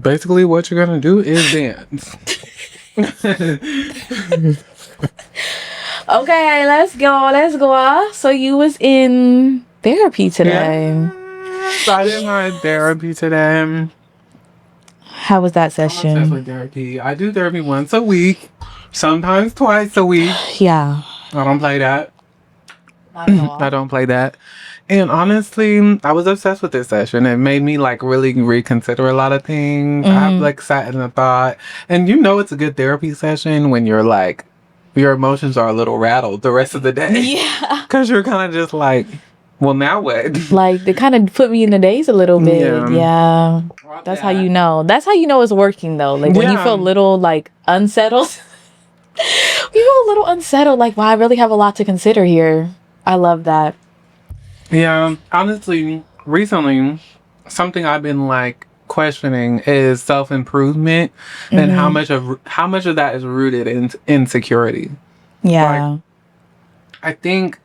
basically what you're gonna do is dance. Okay, let's go. So you was in therapy today. Yes, I did my therapy today. How was that I'm obsessed session? with therapy. I do therapy once a week, sometimes twice a week. Yeah. I don't play that. Not at all. I don't play that. And honestly, I was obsessed with this session. It made me like really reconsider a lot of things. I like sat in a thought. And you know it's a good therapy session when you're like, your emotions are a little rattled the rest of the day. Yeah. Because you're kind of just like, well, now what? Like, they kind of put me in the daze a little bit. Yeah. That's how you know. That's how you know it's working, though. Like, when you feel a little, like, unsettled. You feel a little unsettled. Like, wow, I really have a lot to consider here. I love that. Yeah. Honestly, recently, something I've been, like, questioning is self-improvement and how much of that is rooted in insecurity. Yeah. Like, I think,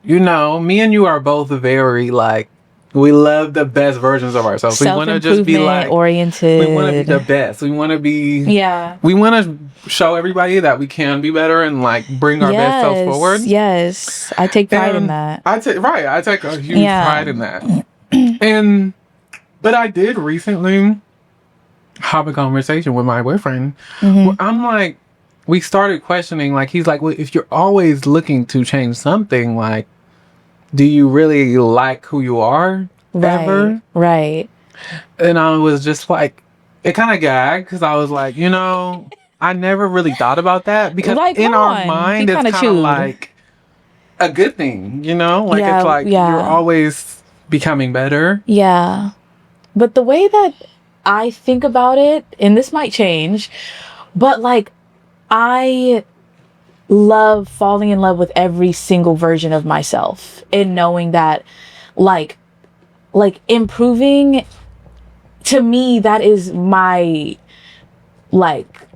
you know, me and you are both very, like, we love the best versions of ourselves. We want to just be like oriented. We want to be the best. We want to be. Yeah. We want to show everybody that we can be better and like bring our best selves forward. Yes, I take pride in that. I take a huge pride in that. But I did recently have a conversation with my boyfriend. Where I'm like, we started questioning. Like he's like, well, if you're always looking to change something, like, do you really like who you are ever? Right. And I was just like, it kind of gagged because I was like, you know, I never really thought about that because like, in our mind, it's kind of like a good thing, you know? Like, it's like you're always becoming better. Yeah. But the way that I think about it, and this might change, but like, I love falling in love with every single version of myself and knowing that like improving, to me, that is my like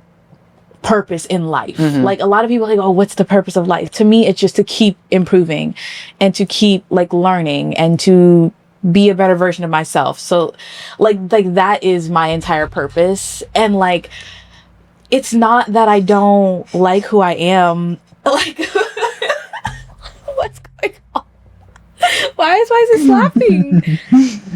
purpose in life. Like a lot of people are like, oh, what's the purpose of life? To me, it's just to keep improving and to keep like learning and to be a better version of myself. So like that is my entire purpose. And like, it's not that I don't like who I am. Like, what's going on? Why is Wise laughing?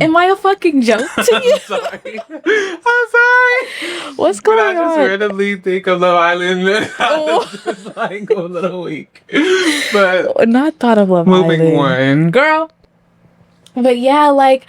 Am I a fucking joke to you? I'm sorry. What's going on? I just randomly think of Love Island and I was just like a little weak. But not thought of Love Island. Moving on. Girl. But yeah, like,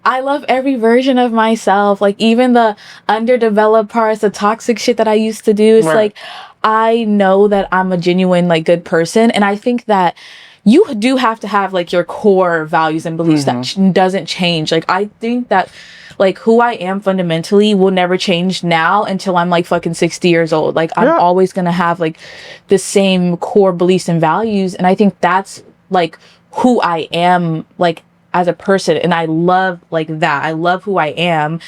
I love every version of myself. Like, even the underdeveloped parts, the toxic shit that I used to do. It's like, I know that I'm a genuine, like, good person. And I think that you do have to have, like, your core values and beliefs that doesn't change. Like, I think that, like, who I am fundamentally will never change now until I'm, like, fucking 60 years old. Like, I'm always gonna have, like, the same core beliefs and values. And I think that's, like, who I am, like, as a person. And I love like that. I love who I am.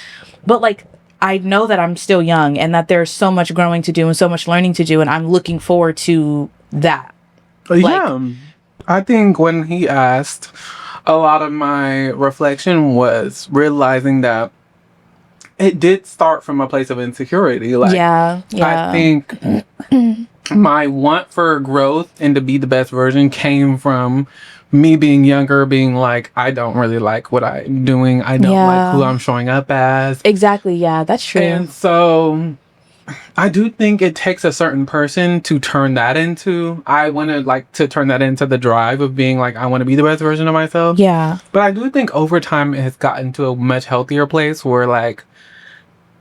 But like, I know that I'm still young and that there's so much growing to do and so much learning to do. And I'm looking forward to that. I think when he asked, a lot of my reflection was realizing that it did start from a place of insecurity. Like, I think my want for growth and to be the best version came from me being younger, being like, I don't really like what I'm doing. I don't like who I'm showing up as. Exactly. Yeah, that's true. And so I do think it takes a certain person to turn that into, I want to like to turn that into the drive of being like, I want to be the best version of myself. Yeah. But I do think over time it has gotten to a much healthier place where like,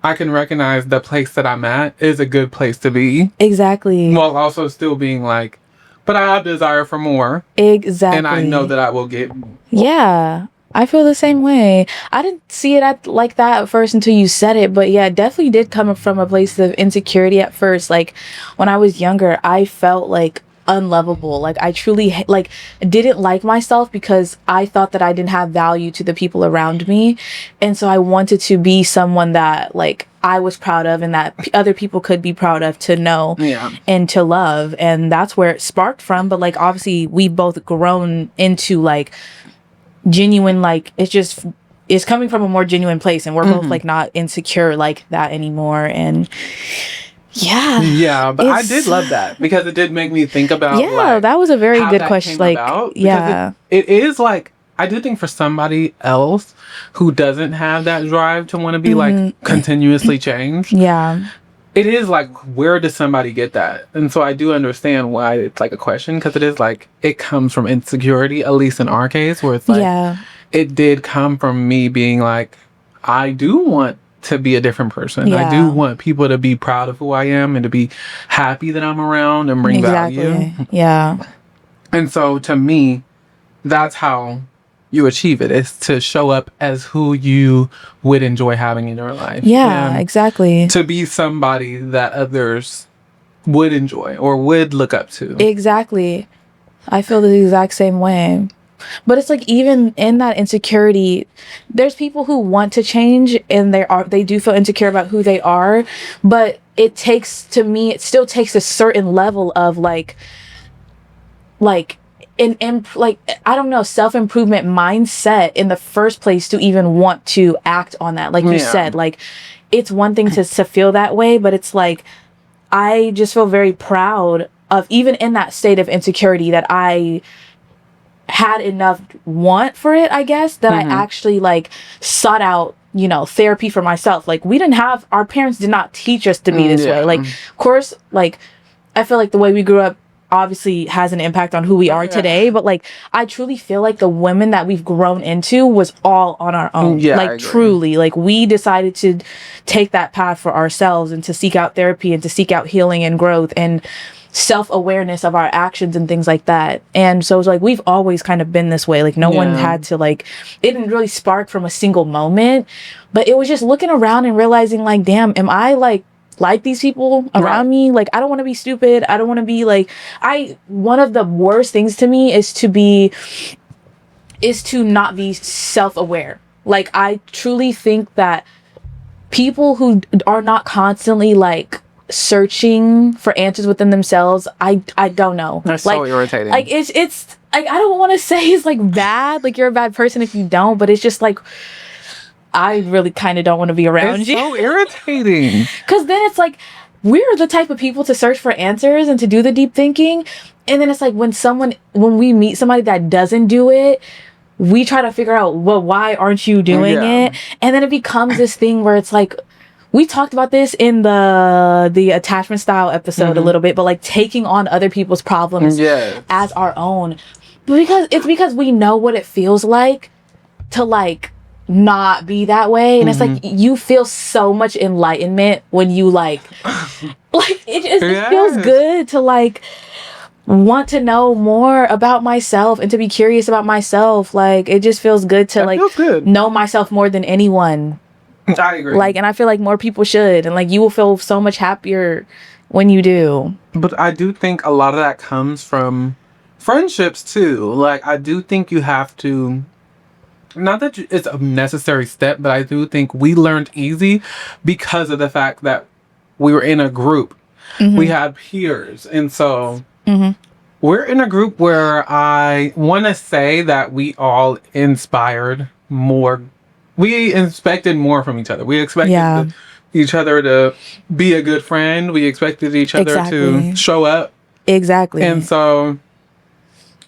I can recognize the place that I'm at is a good place to be. Exactly. While also still being like, but I have desire for more. Exactly. And I know that I will get more. Yeah. I feel the same way. I didn't see it like that at first until you said it. But yeah, it definitely did come from a place of insecurity at first. Like when I was younger, I felt like unlovable. Like I truly like didn't like myself because I thought that I didn't have value to the people around me. And so I wanted to be someone that like I was proud of and that other people could be proud of, to know and to love. And that's where it sparked from. But like obviously we've both grown into like genuine, like it's just is coming from a more genuine place, and we're both like not insecure like that anymore. And yeah, but I did love that because it did make me think about like, that was a very how good that question. came Like, about, because it is like, I do think for somebody else who doesn't have that drive to want to be like continuously changed, it is like, where does somebody get that? And so I do understand why it's like a question, because it is like, it comes from insecurity, at least in our case, where it's like, it did come from me being like, I do want to be a different person. I do want people to be proud of who I am and to be happy that I'm around and bring value. And so to me, that's how you achieve it, is to show up as who you would enjoy having in your life. Exactly. To be somebody that others would enjoy or would look up to. Exactly. I feel the exact same way. But it's like, even in that insecurity, there's people who want to change and they do feel insecure about who they are, but it still takes a certain level of like I don't know, self-improvement mindset in the first place to even want to act on that. Like you said, like, it's one thing to feel that way, but it's like, I just feel very proud of, even in that state of insecurity, that I had enough want for it, I guess, that I actually like sought out, you know, therapy for myself. Like, our parents did not teach us to be this way. Like, of course, like, I feel like the way we grew up obviously has an impact on who we are today, but like, I truly feel like the women that we've grown into was all on our own. Like, truly, like, we decided to take that path for ourselves and to seek out therapy and to seek out healing and growth and self-awareness of our actions and things like that. And so it's like, we've always kind of been this way. Like, no one had to, like, it didn't really spark from a single moment, but it was just looking around and realizing, like, damn, am I like these people around me? Like, I don't want to be stupid. I don't want to be like, one of the worst things to me is to not be self-aware. Like, I truly think that people who are not constantly like searching for answers within themselves, I don't know. That's like, so irritating. Like, it's like, I don't want to say it's like bad, like you're a bad person if you don't, but it's just like, I really kind of don't want to be around you. It's so irritating. Because then it's like, we're the type of people to search for answers and to do the deep thinking. And then it's like, when we meet somebody that doesn't do it, we try to figure out, well, why aren't you doing it? And then it becomes this thing where it's like, we talked about this in the attachment style episode a little bit, but like, taking on other people's problems as our own. Because we know what it feels like to like not be that way, and it's like, you feel so much enlightenment when you like it just feels good to like want to know more about myself and to be curious about myself. Like, it just feels good to know myself more than anyone. I agree. Like, and I feel like more people should, and like, you will feel so much happier when you do. But I do think a lot of that comes from friendships too. Like, I do think you have to, not that it's a necessary step, but I do think we learned easy because of the fact that we were in a group. We had peers. And so we're in a group where I want to say that we all inspired more. We expected more from each other. We expected each other to be a good friend. We expected each other to show up. And so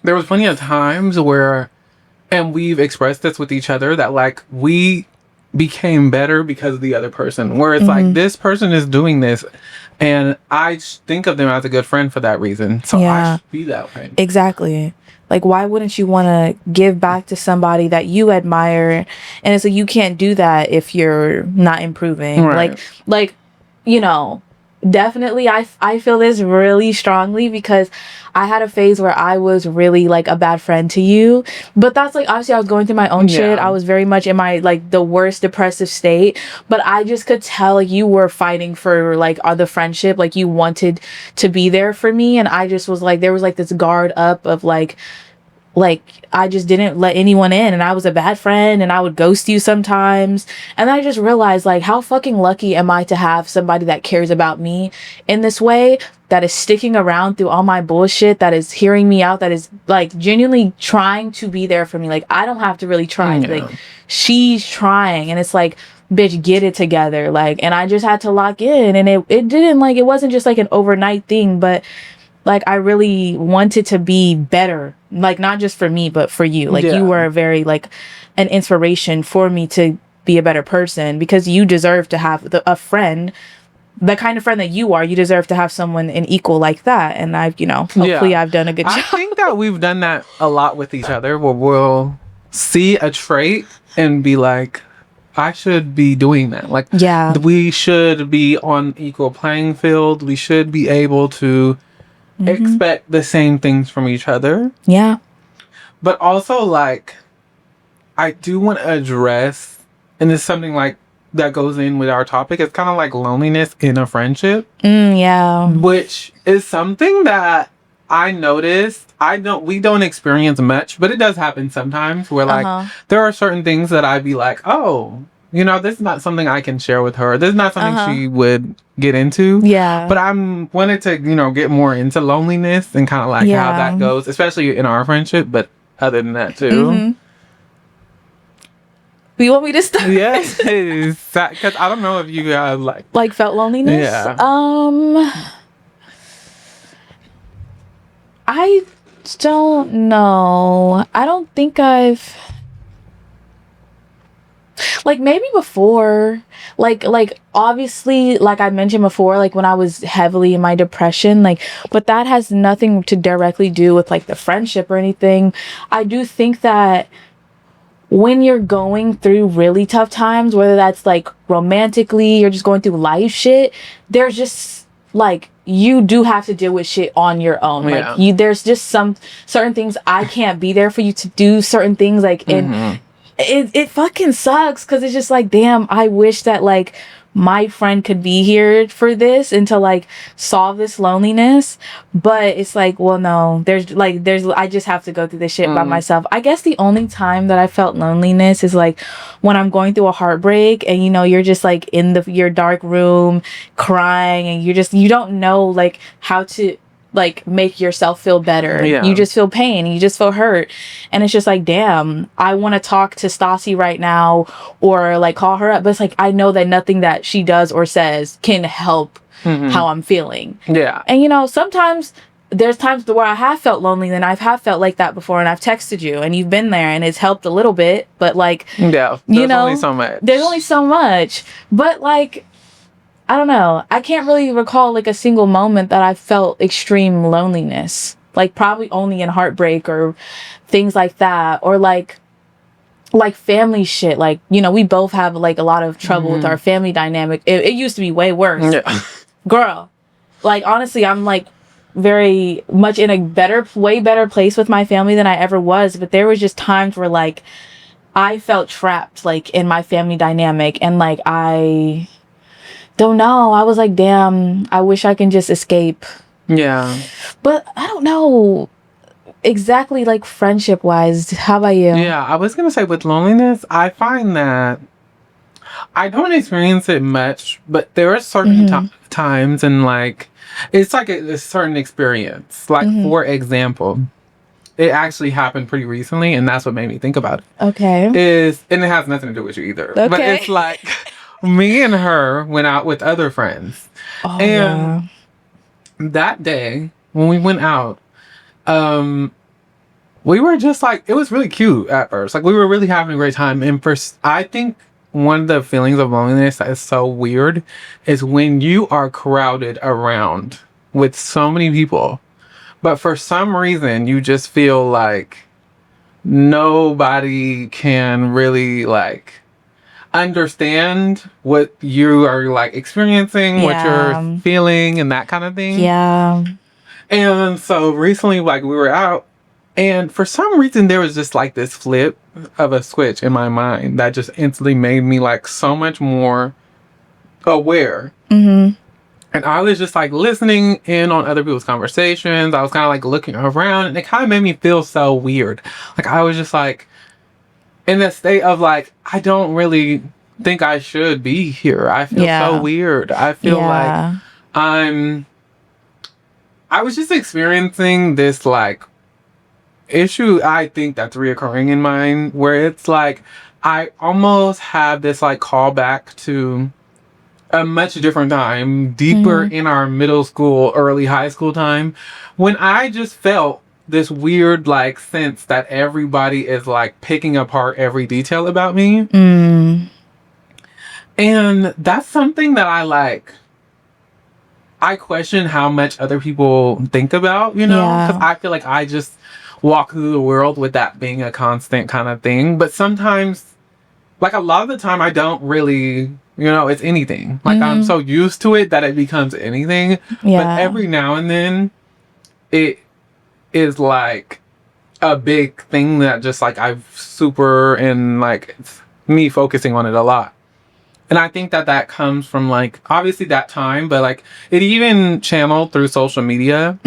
there was plenty of times where, and we've expressed this with each other, that like, we became better because of the other person. Where it's like, this person is doing this, and I think of them as a good friend for that reason. So I should be that way. Exactly. Like, why wouldn't you want to give back to somebody that you admire? And it's like, you can't do that if you're not improving. Like, you know, definitely I feel this really strongly, because I had a phase where I was really like a bad friend to you, but that's like, obviously I was going through my own shit. I was very much in my like the worst depressive state, but I just could tell like, you were fighting for like the friendship, like you wanted to be there for me, and I just was like, there was like this guard up of like I just didn't let anyone in, and I was a bad friend, and I would ghost you sometimes. And I just realized, like, how fucking lucky am I to have somebody that cares about me in this way. that is sticking around through all my bullshit, that is hearing me out, that is like genuinely trying to be there for me. Like, I don't have to really try. Like, she's trying, and it's like, bitch, get it together. Like, and I just had to lock in, and it didn't, like, it wasn't just like an overnight thing, but like, I really wanted to be better, like, not just for me, but for you. Like, you were very, like, an inspiration for me to be a better person, because you deserve to have a friend, the kind of friend that you are. You deserve to have someone an equal like that. And I've, you know, hopefully I've done a good job. I think that we've done that a lot with each other, where we'll see a trait and be like, I should be doing that. Like, we should be on equal playing field. We should be able to expect the same things from each other. Yeah. But also, like, I do want to address, and it's something like that goes in with our topic. It's kind of like loneliness in a friendship. Yeah. Which is something that I noticed. We don't experience much, but it does happen sometimes where, like, there are certain things that I'd be like, oh, you know, this is not something I can share with her. This is not something she would get into. Yeah. But I'm wanted to, you know, get more into loneliness and kind of like how that goes, especially in our friendship, but other than that too. You want me to start? Yes, because I don't know if you guys like felt loneliness. Yeah. I don't know. I don't think I've, like, maybe before, like obviously, like I mentioned before, like when I was heavily in my depression, like, but that has nothing to directly do with like the friendship or anything. I do think that when you're going through really tough times, whether that's like romantically or just going through life shit, there's just like, you do have to deal with shit on your own. Like, there's just some certain things I can't be there for you to do certain things, like, and it fucking sucks, because it's just like, damn, I wish that like my friend could be here for this and to like solve this loneliness, but it's like, well, no, I just have to go through this shit by myself. I guess the only time that I felt loneliness is like when I'm going through a heartbreak, and you know, you're just like in your dark room crying, and you don't know like how to like make yourself feel better. You just feel pain, and you just feel hurt, and it's just like, damn, I want to talk to Stassi right now, or like call her up, but it's like, I know that nothing that she does or says can help how I'm feeling. And you know, sometimes there's times where I have felt lonely, and I have felt like that before, and I've texted you and you've been there, and it's helped a little bit, but like, you know, there's only so much, but like, I don't know. I can't really recall like a single moment that I felt extreme loneliness. Like, probably only in heartbreak or things like that, or like family shit. Like, you know, we both have like a lot of trouble with our family dynamic. It used to be way worse. Girl, like, honestly, I'm like very much in a way better place with my family than I ever was. But there was just times where like I felt trapped like in my family dynamic, and like I don't know. I was like, damn, I wish I can just escape. But I don't know exactly, like, friendship wise. How about you? I was gonna say, with loneliness, I find that I don't experience it much, but there are certain times, and like, it's like a certain experience. Like, for example, it actually happened pretty recently, and that's what made me think about it. And it has nothing to do with you either. But it's like, me and her went out with other friends. And that day, when we went out, we were just like, it was really cute at first. Like, we were really having a great time. And I think one of the feelings of loneliness that is so weird is when you are crowded around with so many people, but for some reason, you just feel like nobody can really like understand what you are like experiencing, what you're feeling, and that kind of thing. And so recently, like, we were out, and for some reason there was just like this flip of a switch in my mind that just instantly made me like so much more aware. And I was just like listening in on other people's conversations. I was kind of like looking around, and it kind of made me feel so weird. Like, I was just like in that state of like, I don't really think I should be here. I feel so weird. I feel like I'm I was just experiencing this like issue, I think that's reoccurring in mine, where it's like I almost have this like callback to a much different time, deeper in our middle school, early high school time, when I just felt this weird like sense that everybody is like picking apart every detail about me. And that's something that I question how much other people think about, you know, because I feel like I just walk through the world with that being a constant kind of thing. But sometimes, like a lot of the time, I don't really, you know, it's anything. Like I'm so used to it that it becomes anything. But every now and then, it is like a big thing that just like I've super and like it's me focusing on it a lot. And I think that that comes from like obviously that time, but like it even channeled through social media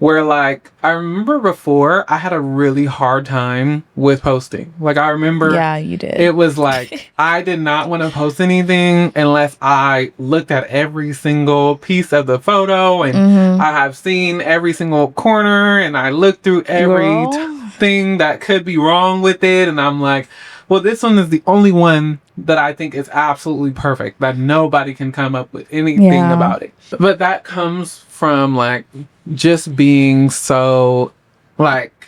where like I remember before I had a really hard time with posting. Like I remember you did. it was like I did not want to post anything unless I looked at every single piece of the photo and I have seen every single corner and I looked through every thing that could be wrong with it, and I'm like, well, this one is the only one that I think is absolutely perfect, that nobody can come up with anything about it. But that comes from like just being so like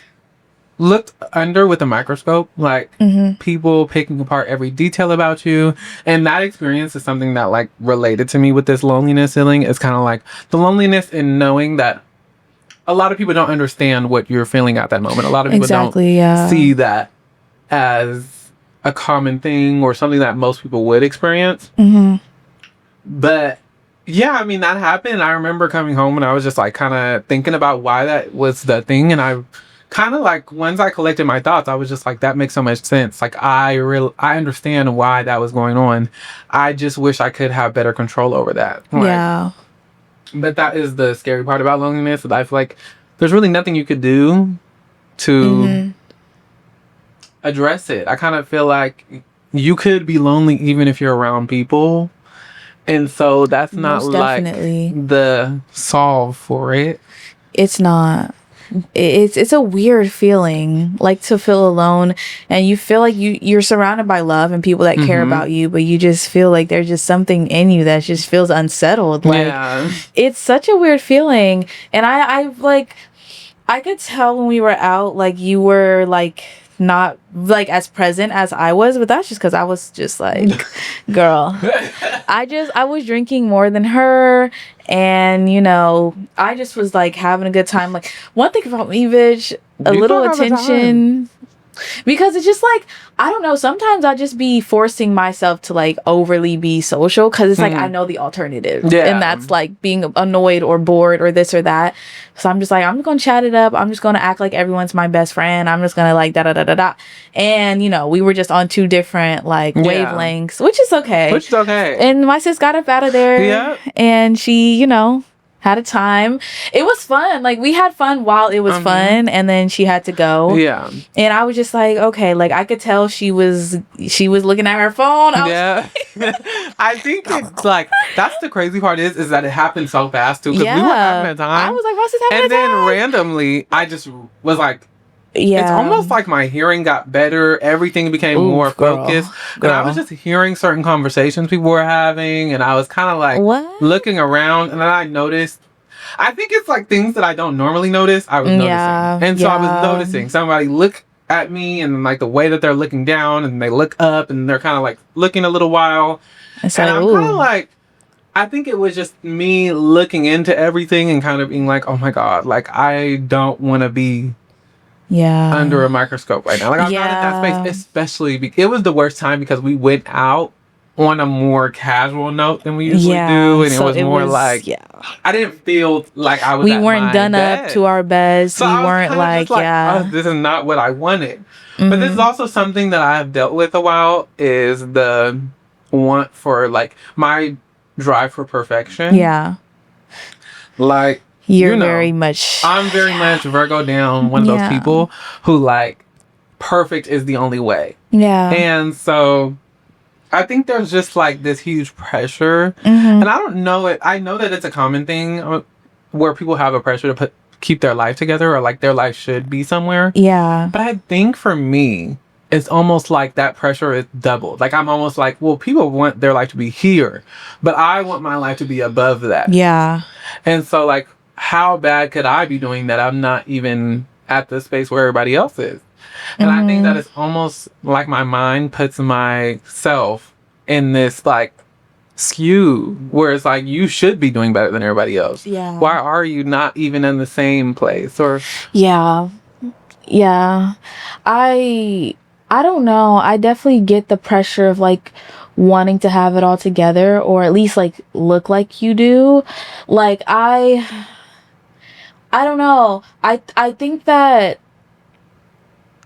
looked under with a microscope, like people picking apart every detail about you. And that experience is something that like related to me with this loneliness feeling. It's kind of like the loneliness in knowing that a lot of people don't understand what you're feeling at that moment. A lot of people don't see that as a common thing or something that most people would experience. But yeah, I mean, that happened. I remember coming home and I was just like kind of thinking about why that was the thing. And I kind of like, once I collected my thoughts, I was just like, that makes so much sense. Like I understand why that was going on. I just wish I could have better control over that. Like, but that is the scary part about loneliness. That I feel like there's really nothing you could do to address it. I kind of feel like you could be lonely even if you're around people. And so that's not like the solve for it. It's not. It's a weird feeling, like to feel alone and you feel like you're surrounded by love and people that care about you, but you just feel like there's just something in you that just feels unsettled. Like it's such a weird feeling. And I like I could tell when we were out, like you were like not like as present as I was, but that's just because I was just like, girl, I was drinking more than her, and you know, I just was like having a good time. Like one thing about me, bitch, a little attention. Because it's just like, I don't know, sometimes I just be forcing myself to like overly be social because it's like I know the alternative, and that's like being annoyed or bored or this or that. So I'm just like, I'm just gonna chat it up, I'm just gonna act like everyone's my best friend, I'm just gonna like da da da da da. And you know, we were just on two different like wavelengths, which is okay. And my sis got up out of there and she, you know, had a time. It was fun. Like we had fun while it was fun, and then she had to go. And I was just like, okay, like I could tell she was looking at her phone. I think it's like that's the crazy part is that it happened so fast too, because we were having a time. I was like, what's having and a time? And then randomly I just was like, it's almost like my hearing got better. Everything became more focused. And I was just hearing certain conversations people were having. And I was kind of like looking around. And then I noticed, I think it's like things that I don't normally notice. I was noticing. And so I was noticing somebody look at me and like the way that they're looking down and they look up and they're kind of like looking a little while. And I'm kind of like, I think it was just me looking into everything and kind of being like, oh my God, like I don't want to be under a microscope right now. Like I'm not in that space, especially it was the worst time because we went out on a more casual note than we usually do, and so it was like I didn't feel like I was. We weren't done up to our best. So we weren't like oh, this is not what I wanted. But this is also something that I have dealt with a while, is the want for like my drive for perfection. Like You're very much... I'm very much Virgo down, one of those people who like perfect is the only way. And so I think there's just like this huge pressure. And I don't know it. I know that it's a common thing where people have a pressure to keep their life together, or like their life should be somewhere. Yeah. But I think for me, it's almost like that pressure is doubled. Like I'm almost like, well, people want their life to be here, but I want my life to be above that. Yeah. And so like, how bad could I be doing that I'm not even at the space where everybody else is? And I think that it's almost like my mind puts myself in this like skew where it's like, you should be doing better than everybody else. Yeah. Why are you not even in the same place? Or yeah. I don't know. I definitely get the pressure of like wanting to have it all together, or at least like look like you do. Like I don't know. I think that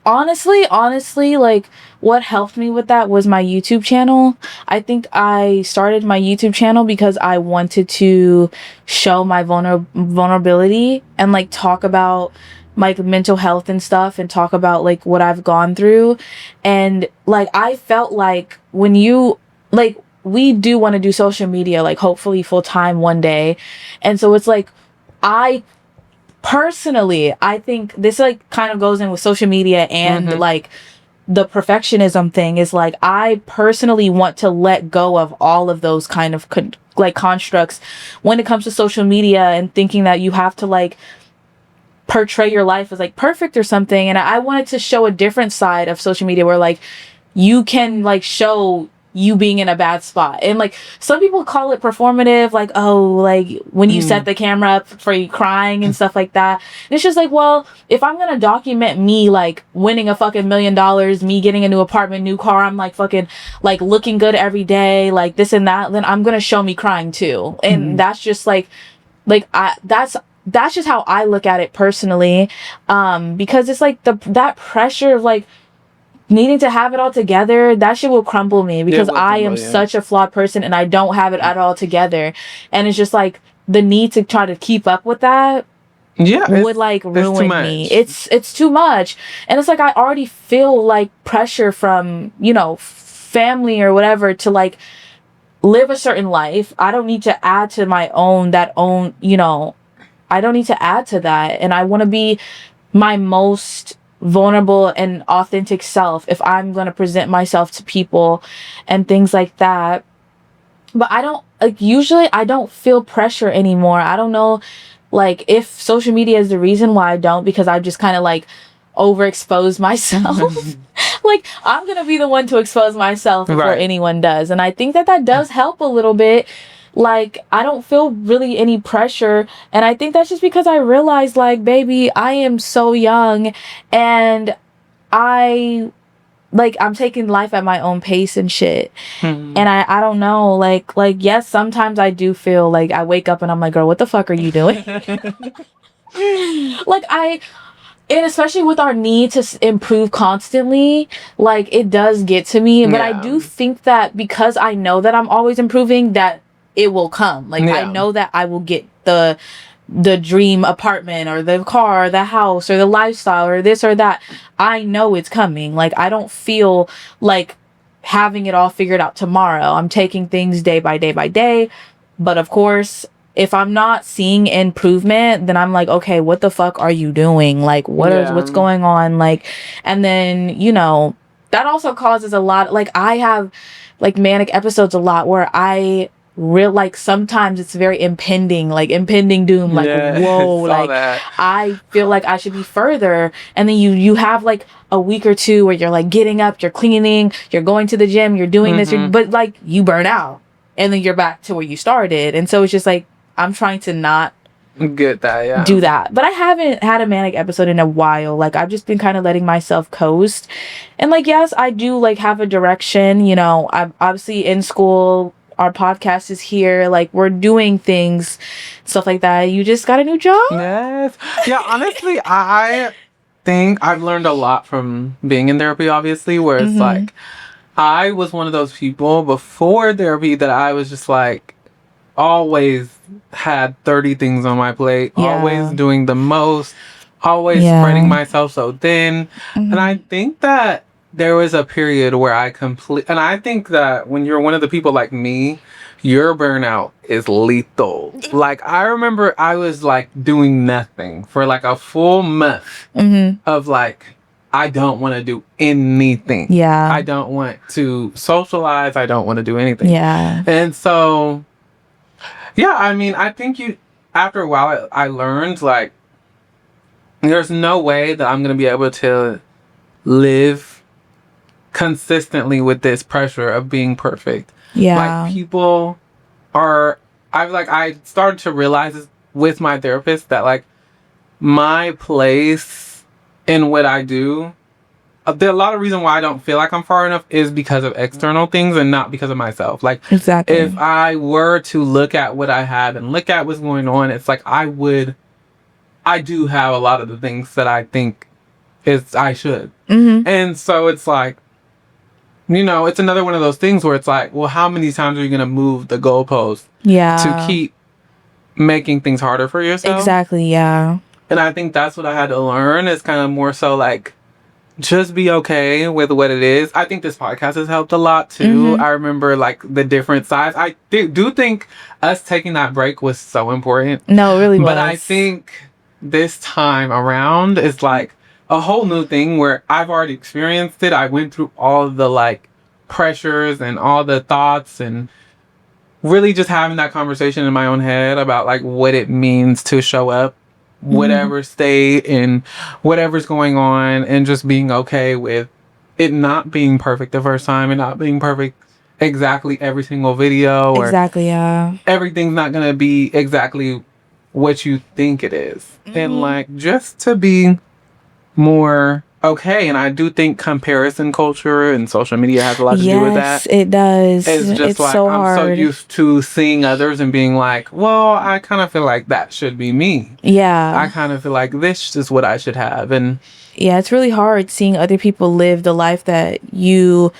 honestly, like what helped me with that was my YouTube channel. I think I started my YouTube channel because I wanted to show my vulnerability and like talk about like mental health and stuff, and talk about like what I've gone through. And like I felt like when you like we do want to do social media like hopefully full time one day. And so it's like I personally, I think this like kind of goes in with social media and like the perfectionism thing is like I personally want to let go of all of those kind of like constructs when it comes to social media, and thinking that you have to like portray your life as like perfect or something. And I wanted to show a different side of social media where like you can like show you being in a bad spot. And like some people call it performative, like, oh, like when you set the camera up for you crying and stuff like that. And it's just like, well, if I'm gonna document me like winning a fucking $1 million, me getting a new apartment, new car, I'm like fucking like looking good every day, like this and that, then I'm gonna show me crying too. And that's just like that's just how I look at it personally. Because it's like that pressure of like needing to have it all together, that shit will crumble me, because I am such a flawed person and I don't have it at all together. And it's just like the need to try to keep up with that would like ruin me. It's too much. And it's like I already feel like pressure from, you know, family or whatever to like live a certain life. I don't need to add to my own, you know, I don't need to add to that. And I want to be my most vulnerable and authentic self if I'm going to present myself to people and things like that. But I don't like, usually I don't feel pressure anymore. I don't know like if social media is the reason why I don't, because I've just kind of like overexposed myself. Like I'm gonna be the one to expose myself before anyone does. And I think that does help a little bit. Like I don't feel really any pressure, and I think that's just because I realized like, baby, I am so young, and I'm taking life at my own pace and shit. And I don't know, like yes, sometimes I do feel like I wake up and I'm like, girl, what the fuck are you doing? Like and especially with our need to improve constantly, like it does get to me. But I do think that because I know that I'm always improving, that it will come. Like I know that I will get the dream apartment or the car or the house or the lifestyle or this or that. I know it's coming. Like I don't feel like having it all figured out tomorrow. I'm taking things day by day by day. But of course, if I'm not seeing improvement, then I'm like, okay, what the fuck are you doing? Like what's going on? Like, and then, you know, that also causes a lot, like I have like manic episodes a lot where I like sometimes it's very impending doom, like whoa, like I feel like I should be further. And then you have like a week or two where you're like getting up, you're cleaning, you're going to the gym, you're doing this, but like you burn out and then you're back to where you started. And so it's just like I'm trying to not get that, do that. But I haven't had a manic episode in a while. Like I've just been kind of letting myself coast. And like yes, I do like have a direction, you know. I'm obviously in school, our podcast is here, like we're doing things, stuff like that. You just got a new job? Yes. Yeah, honestly, I think I've learned a lot from being in therapy, obviously, where it's like I was one of those people before therapy that I was just like always had 30 things on my plate, always doing the most, always spreading myself so thin. And I think that there was a period where and I think that when you're one of the people like me, your burnout is lethal. Like, I remember I was like doing nothing for like a full month of like, I don't want to do anything. Yeah. I don't want to socialize. I don't want to do anything. Yeah. And so, yeah, I mean, I think after a while, I learned like, there's no way that I'm going to be able to live consistently with this pressure of being perfect. Yeah. Like, people I started to realize this with my therapist that like my place in what I do, there are a lot of reasons why I don't feel like I'm far enough is because of external things and not because of myself. Like, exactly. If I were to look at what I have and look at what's going on, it's like I do have a lot of the things that I think I should. And so it's like, it's another one of those things where it's like, well, how many times are you going to move the goalpost to keep making things harder for yourself? Exactly, yeah. And I think that's what I had to learn, is kind of more so like, just be okay with what it is. I think this podcast has helped a lot too. I remember like the different sides. I do think us taking that break was so important. No, it really was. But I think this time around is like a whole new thing where I've already experienced it. I went through all the like pressures and all the thoughts, and really just having that conversation in my own head about like what it means to show up whatever state and whatever's going on, and just being okay with it not being perfect the first time and not being perfect exactly every single video, or everything's not gonna be exactly what you think it is. And like, just to be more okay. And I do think comparison culture and social media has a lot to do with that. Yes, it does. It's just it's like, so I'm hard. so used to seeing others and being like, well, I kind of feel like that should be me. Yeah. I kind of feel like this is what I should have. And yeah, it's really hard seeing other people live the life that you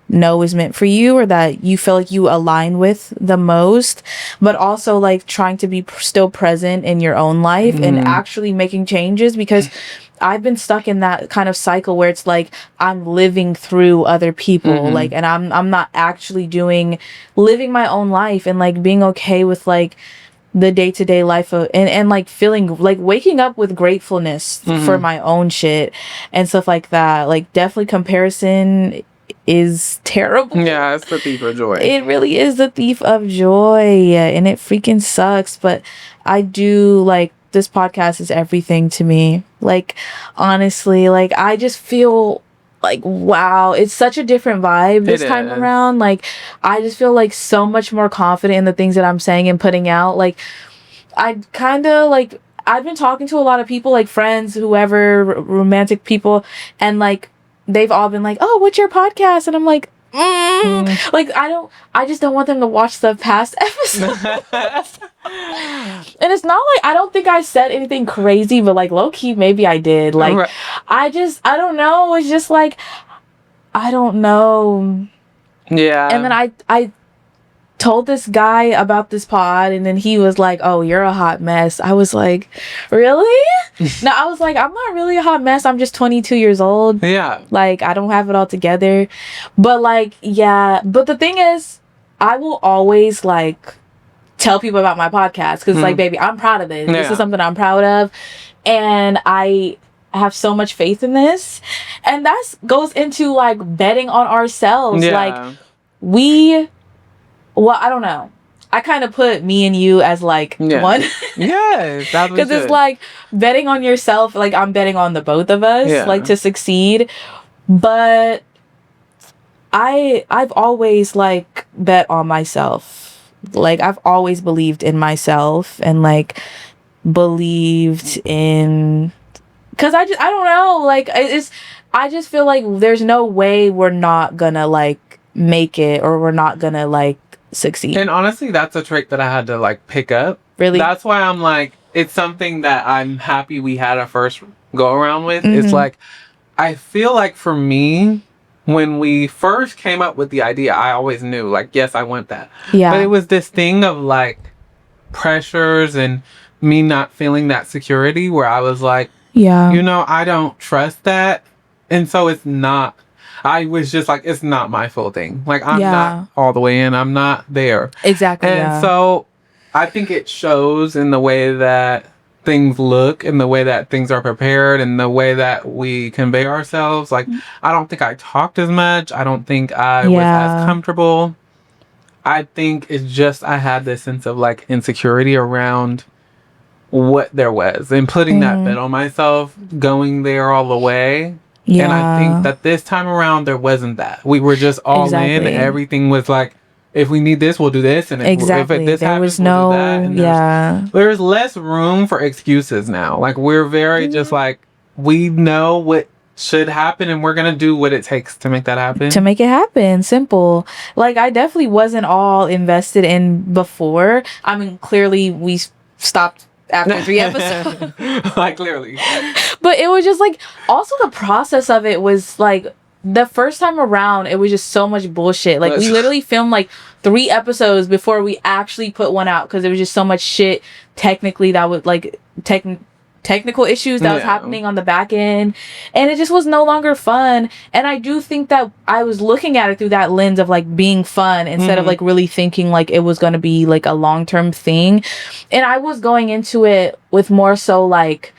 know is meant for you, or that you feel like you align with the most, but also like trying to be still present in your own life and actually making changes, because I've been stuck in that kind of cycle where it's like I'm living through other people, like, and I'm not actually living my own life and like being okay with like the day-to-day life of, and like feeling like waking up with gratefulness for my own shit and stuff like that. Like, definitely comparison is terrible. Yeah, it's the thief of joy. It really is the thief of joy, and it freaking sucks. But I do like, this podcast is everything to me. Like, honestly, like, I just feel like, wow, it's such a different vibe this time around. Like, I just feel like so much more confident in the things that I'm saying and putting out. Like, I kind of like, I've been talking to a lot of people, like friends, whoever, romantic people, and like, they've all been like, oh, what's your podcast? And I'm like, like, I just don't want them to watch the past episodes. And it's not like, I don't think I said anything crazy, but like, low-key, maybe I did. Like, I don't know. It's just like, I don't know. Yeah. And then I told this guy about this pod, and then he was like, oh, you're a hot mess. I was like, really? No, I was like, I'm not really a hot mess. I'm just 22 years old. Yeah. Like, I don't have it all together. But like, yeah. But the thing is, I will always like tell people about my podcast, because like, baby, I'm proud of this. Yeah. This is something I'm proud of. And I have so much faith in this. And that goes into like betting on ourselves. Yeah. Like, well, I don't know. I kind of put me and you as like one. Yes, that's because it's like betting on yourself. Like, I'm betting on the both of us, like, to succeed. But I've always like bet on myself. Like, I've always believed in myself and like believed in, because I don't know. Like, I just feel like there's no way we're not gonna like make it, or we're not gonna like succeed. And honestly, that's a trait that I had to like pick up. Really? That's why I'm like, it's something that I'm happy we had a first go around with. It's like, I feel like for me, when we first came up with the idea, I always knew like, yes, I want that. Yeah. But it was this thing of like pressures and me not feeling that security, where I was like, I don't trust that. And so it's not, I was just like, it's not my full thing. Like, I'm Yeah. not all the way in. I'm not there. Exactly. And so I think it shows in the way that things look, in the way that things are prepared, and the way that we convey ourselves. Like, I don't think I talked as much. I don't think I was as comfortable. I think it's just I had this sense of like insecurity around what there was and putting that bet on myself, going there all the way. Yeah. And I think that this time around there wasn't that. We were just all in. Everything was like, if we need this, we'll do this, and if this there happens, was no, we'll do that. And there's less room for excuses now. Like, we're very just like, we know what should happen, and we're gonna do what it takes to make that happen. To make it happen. Simple. Like, I definitely wasn't all invested in before. I mean, clearly we stopped after 3 episodes. Like, clearly. But it was just like, also the process of it was like, the first time around, it was just so much bullshit. Like, we literally filmed like 3 episodes before we actually put one out, because there was just so much shit technically that would like technical issues that was happening on the back end, and it just was no longer fun. And I do think that I was looking at it through that lens of like being fun instead of like really thinking like it was going to be like a long-term thing. And I was going into it with more so like,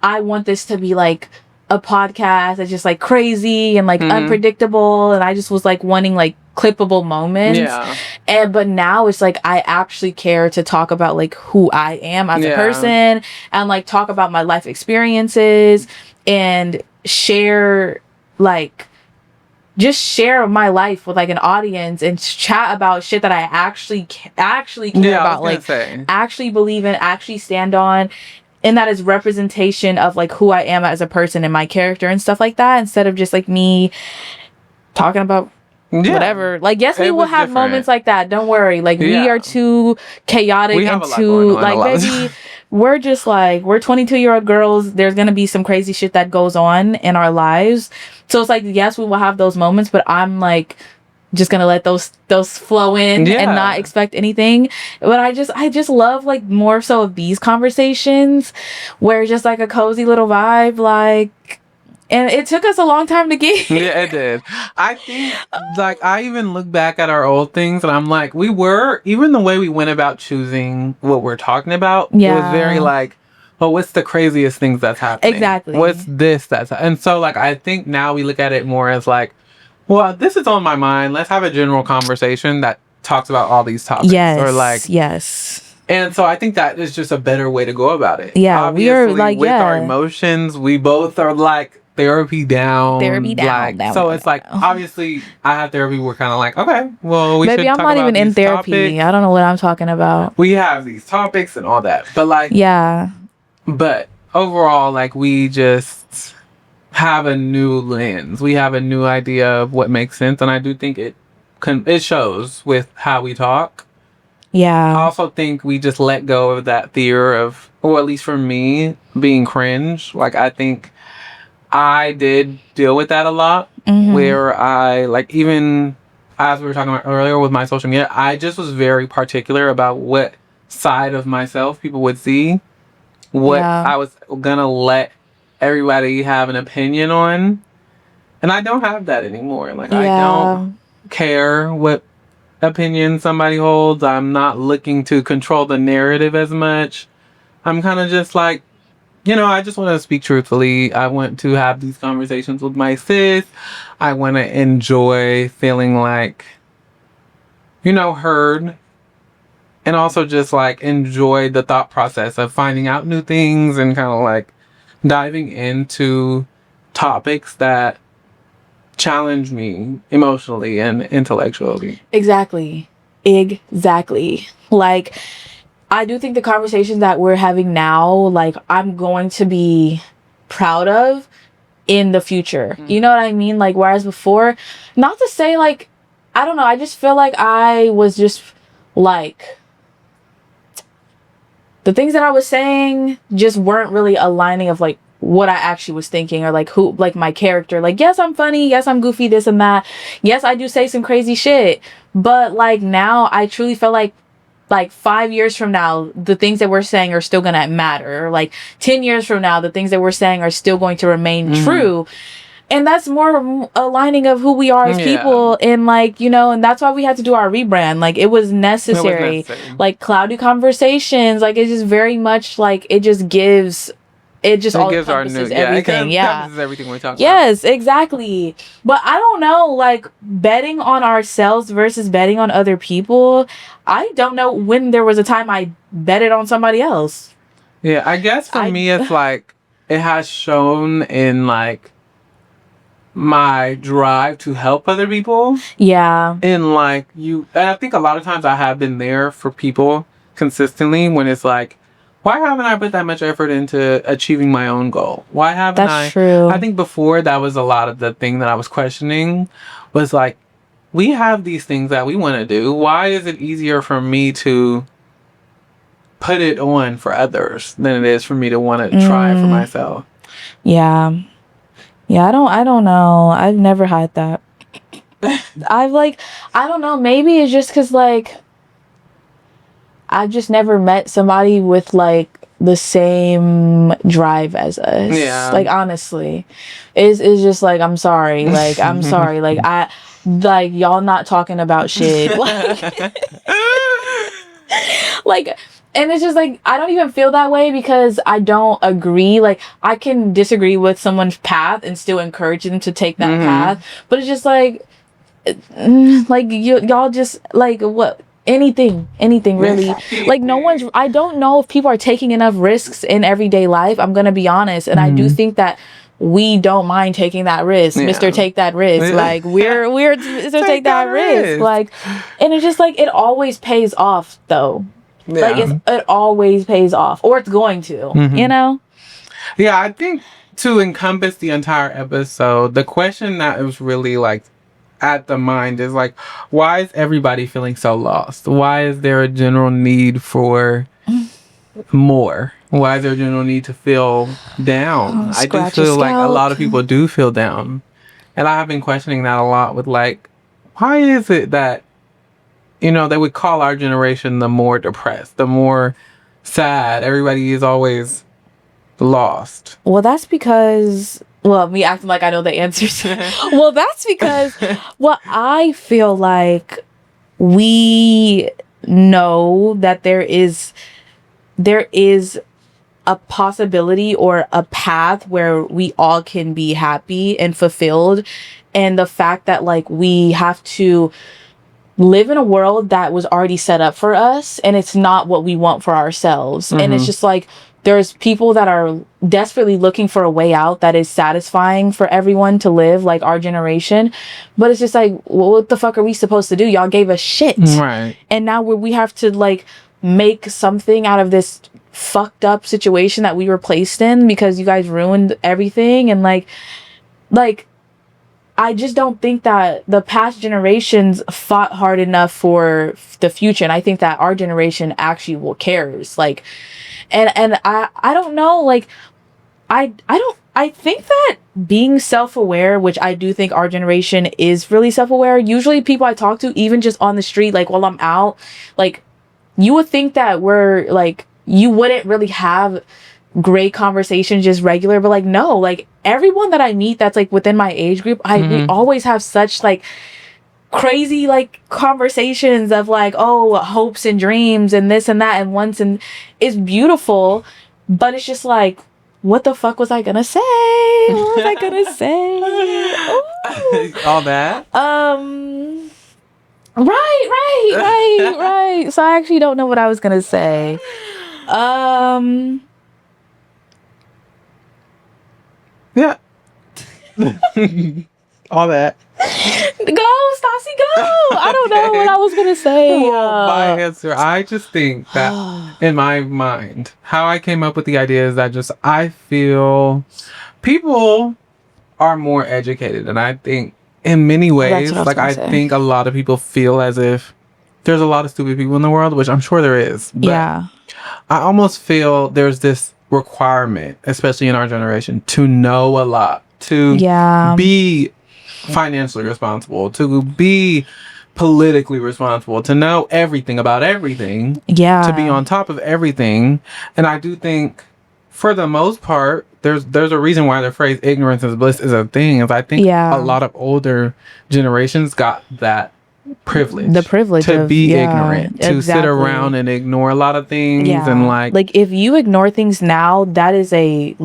I want this to be like a podcast that's just like crazy and like unpredictable, and I just was like wanting like clippable moments. But now it's like I actually care to talk about like who I am as a person, and like talk about my life experiences, and share like just share my life with like an audience, and chat about shit that I actually care about, like actually believe in, actually stand on. And that is representation of like who I am as a person and my character and stuff like that, instead of just like me talking about whatever. Like, yes, we will have moments like that. Don't worry. Like, we are too chaotic and too like, baby, we're just like, we're 22-year-old girls. There's gonna be some crazy shit that goes on in our lives. So it's like, yes, we will have those moments, but I'm like just gonna let those flow in and not expect anything. But I just love like more so of these conversations where it's just like a cozy little vibe, like, and it took us a long time to get here. Yeah, it did. I think like I even look back at our old things and I'm like, we were, even the way we went about choosing what we're talking about, it was very like, oh, what's the craziest things that's happening? Exactly. What's this and so like I think now we look at it more as like, well, this is on my mind. Let's have a general conversation that talks about all these topics. Or like, and so I think that is just a better way to go about it. Yeah, obviously, we are like, with our emotions, we both are like therapy down. Like, down. So it's like, obviously, I have therapy. We're kind of like, okay, well, we should I'm talk not about even in these therapy. topics. I don't know what I'm talking about. We have these topics and all that, but like, but overall, like, we just have a new lens. We have a new idea of what makes sense, and I do think it shows with how we talk. I also think we just let go of that fear of, or at least for me, being cringe. Like, I think I did deal with that a lot, where I, like, even as we were talking about earlier with my social media, I just was very particular about what side of myself people would see, what I was gonna let everybody have an opinion on. And I don't have that anymore. Like, I don't care what opinion somebody holds. I'm not looking to control the narrative as much. I'm kind of just like, you know, I just want to speak truthfully. I want to have these conversations with my sis. I want to enjoy feeling like, you know, heard. And also just like enjoy the thought process of finding out new things and kind of like diving into topics that challenge me emotionally and intellectually. Exactly. Like, I do think the conversations that we're having now, like, I'm going to be proud of in the future. You know what I mean? Like, whereas before, not to say like, I don't know, I just feel like I was just like, the things that I was saying just weren't really aligning of like what I actually was thinking, or like who, like my character. Like, yes, I'm funny, yes, I'm goofy, this and that, yes, I do say some crazy shit, but like now I truly feel like 5 years from now, the things that we're saying are still gonna matter. Like 10 years from now, the things that we're saying are still going to remain true. And that's more aligning of who we are as people. And like, you know, and that's why we had to do our rebrand. Like, it was necessary. Like, cloudy conversations, like, it's just very much like, it just gives, it just all encompasses everything. It encompasses everything we talk about. Yes, exactly. But I don't know, like, betting on ourselves versus betting on other people, I don't know when there was a time I betted on somebody else. Yeah, I guess for me, it's like, it has shown in like my drive to help other people. Yeah. And like and I think a lot of times I have been there for people consistently when it's like, why haven't I put that much effort into achieving my own goal? Why haven't That's true. I think before that was a lot of the thing that I was questioning was like, we have these things that we want to do. Why is it easier for me to put it on for others than it is for me to want to try it for myself? Yeah. Yeah, I don't know. I've never had that. I don't know. Maybe it's just because, like, I've just never met somebody with, like, the same drive as us. Yeah. Like, honestly. It's just, like, I'm sorry. Like, I'm sorry. Like, y'all not talking about shit. Like, and it's just like, I don't even feel that way because I don't agree. Like, I can disagree with someone's path and still encourage them to take that path. But it's just like y'all just, like, what? Anything really. Like, I don't know if people are taking enough risks in everyday life. I'm gonna be honest. And I do think that we don't mind taking that risk. Mr. Take that risk. Like, we're Mr. Take that risk. Like, and it's just like, it always pays off though. Yeah. Like, it always pays off, or it's going to, you know? Yeah, I think to encompass the entire episode, the question that was really like at the mind is like, why is everybody feeling so lost? Why is there a general need for more? Why is there a general need to feel down? I do feel like a lot of people do feel down. And I have been questioning that a lot with like, why is it that, you know, they would call our generation the more depressed, the more sad. Everybody is always lost. Well, that's because, well, me acting like I know the answers. Well, that's because what I feel like we know that there is a possibility or a path where we all can be happy and fulfilled. And the fact that, like, we have to live in a world that was already set up for us, and it's not what we want for ourselves. And it's just like, there's people that are desperately looking for a way out that is satisfying for everyone to live, like our generation. But it's just like, well, what the fuck are we supposed to do? Y'all gave us shit. Right. And now we have to, like, make something out of this fucked up situation that we were placed in because you guys ruined everything. And like I just don't think that the past generations fought hard enough for the future. And I think that our generation actually cares. Like, and I don't know, like, I think that being self-aware, which I do think our generation is really self-aware. Usually people I talk to, even just on the street, like while I'm out, like, you would think that we're like, you wouldn't really have great conversations just regular, but like, no, like, everyone that I meet that's like within my age group, we always have such like crazy like conversations of like, oh, hopes and dreams and this and that and once, and it's beautiful. But it's just like, what the fuck was I gonna say? What was I gonna say? All that? Right. So I actually don't know what I was gonna say. Yeah. All that. Go, Stassi, go. I don't know what I was gonna say. Well, my answer, I just think that in my mind, how I came up with the idea is that just, I feel people are more educated. And I think in many ways, like, I think a lot of people feel as if there's a lot of stupid people in the world, which I'm sure there is. But yeah. I almost feel there's this requirement, especially in our generation, to know a lot, to be financially responsible, to be politically responsible, to know everything about everything, to be on top of everything. And I do think for the most part, there's a reason why the phrase ignorance is bliss is a thing. Is I think a lot of older generations got that privilege. The privilege to of, be ignorant, to sit around and ignore a lot of things and like if you ignore things now, that is a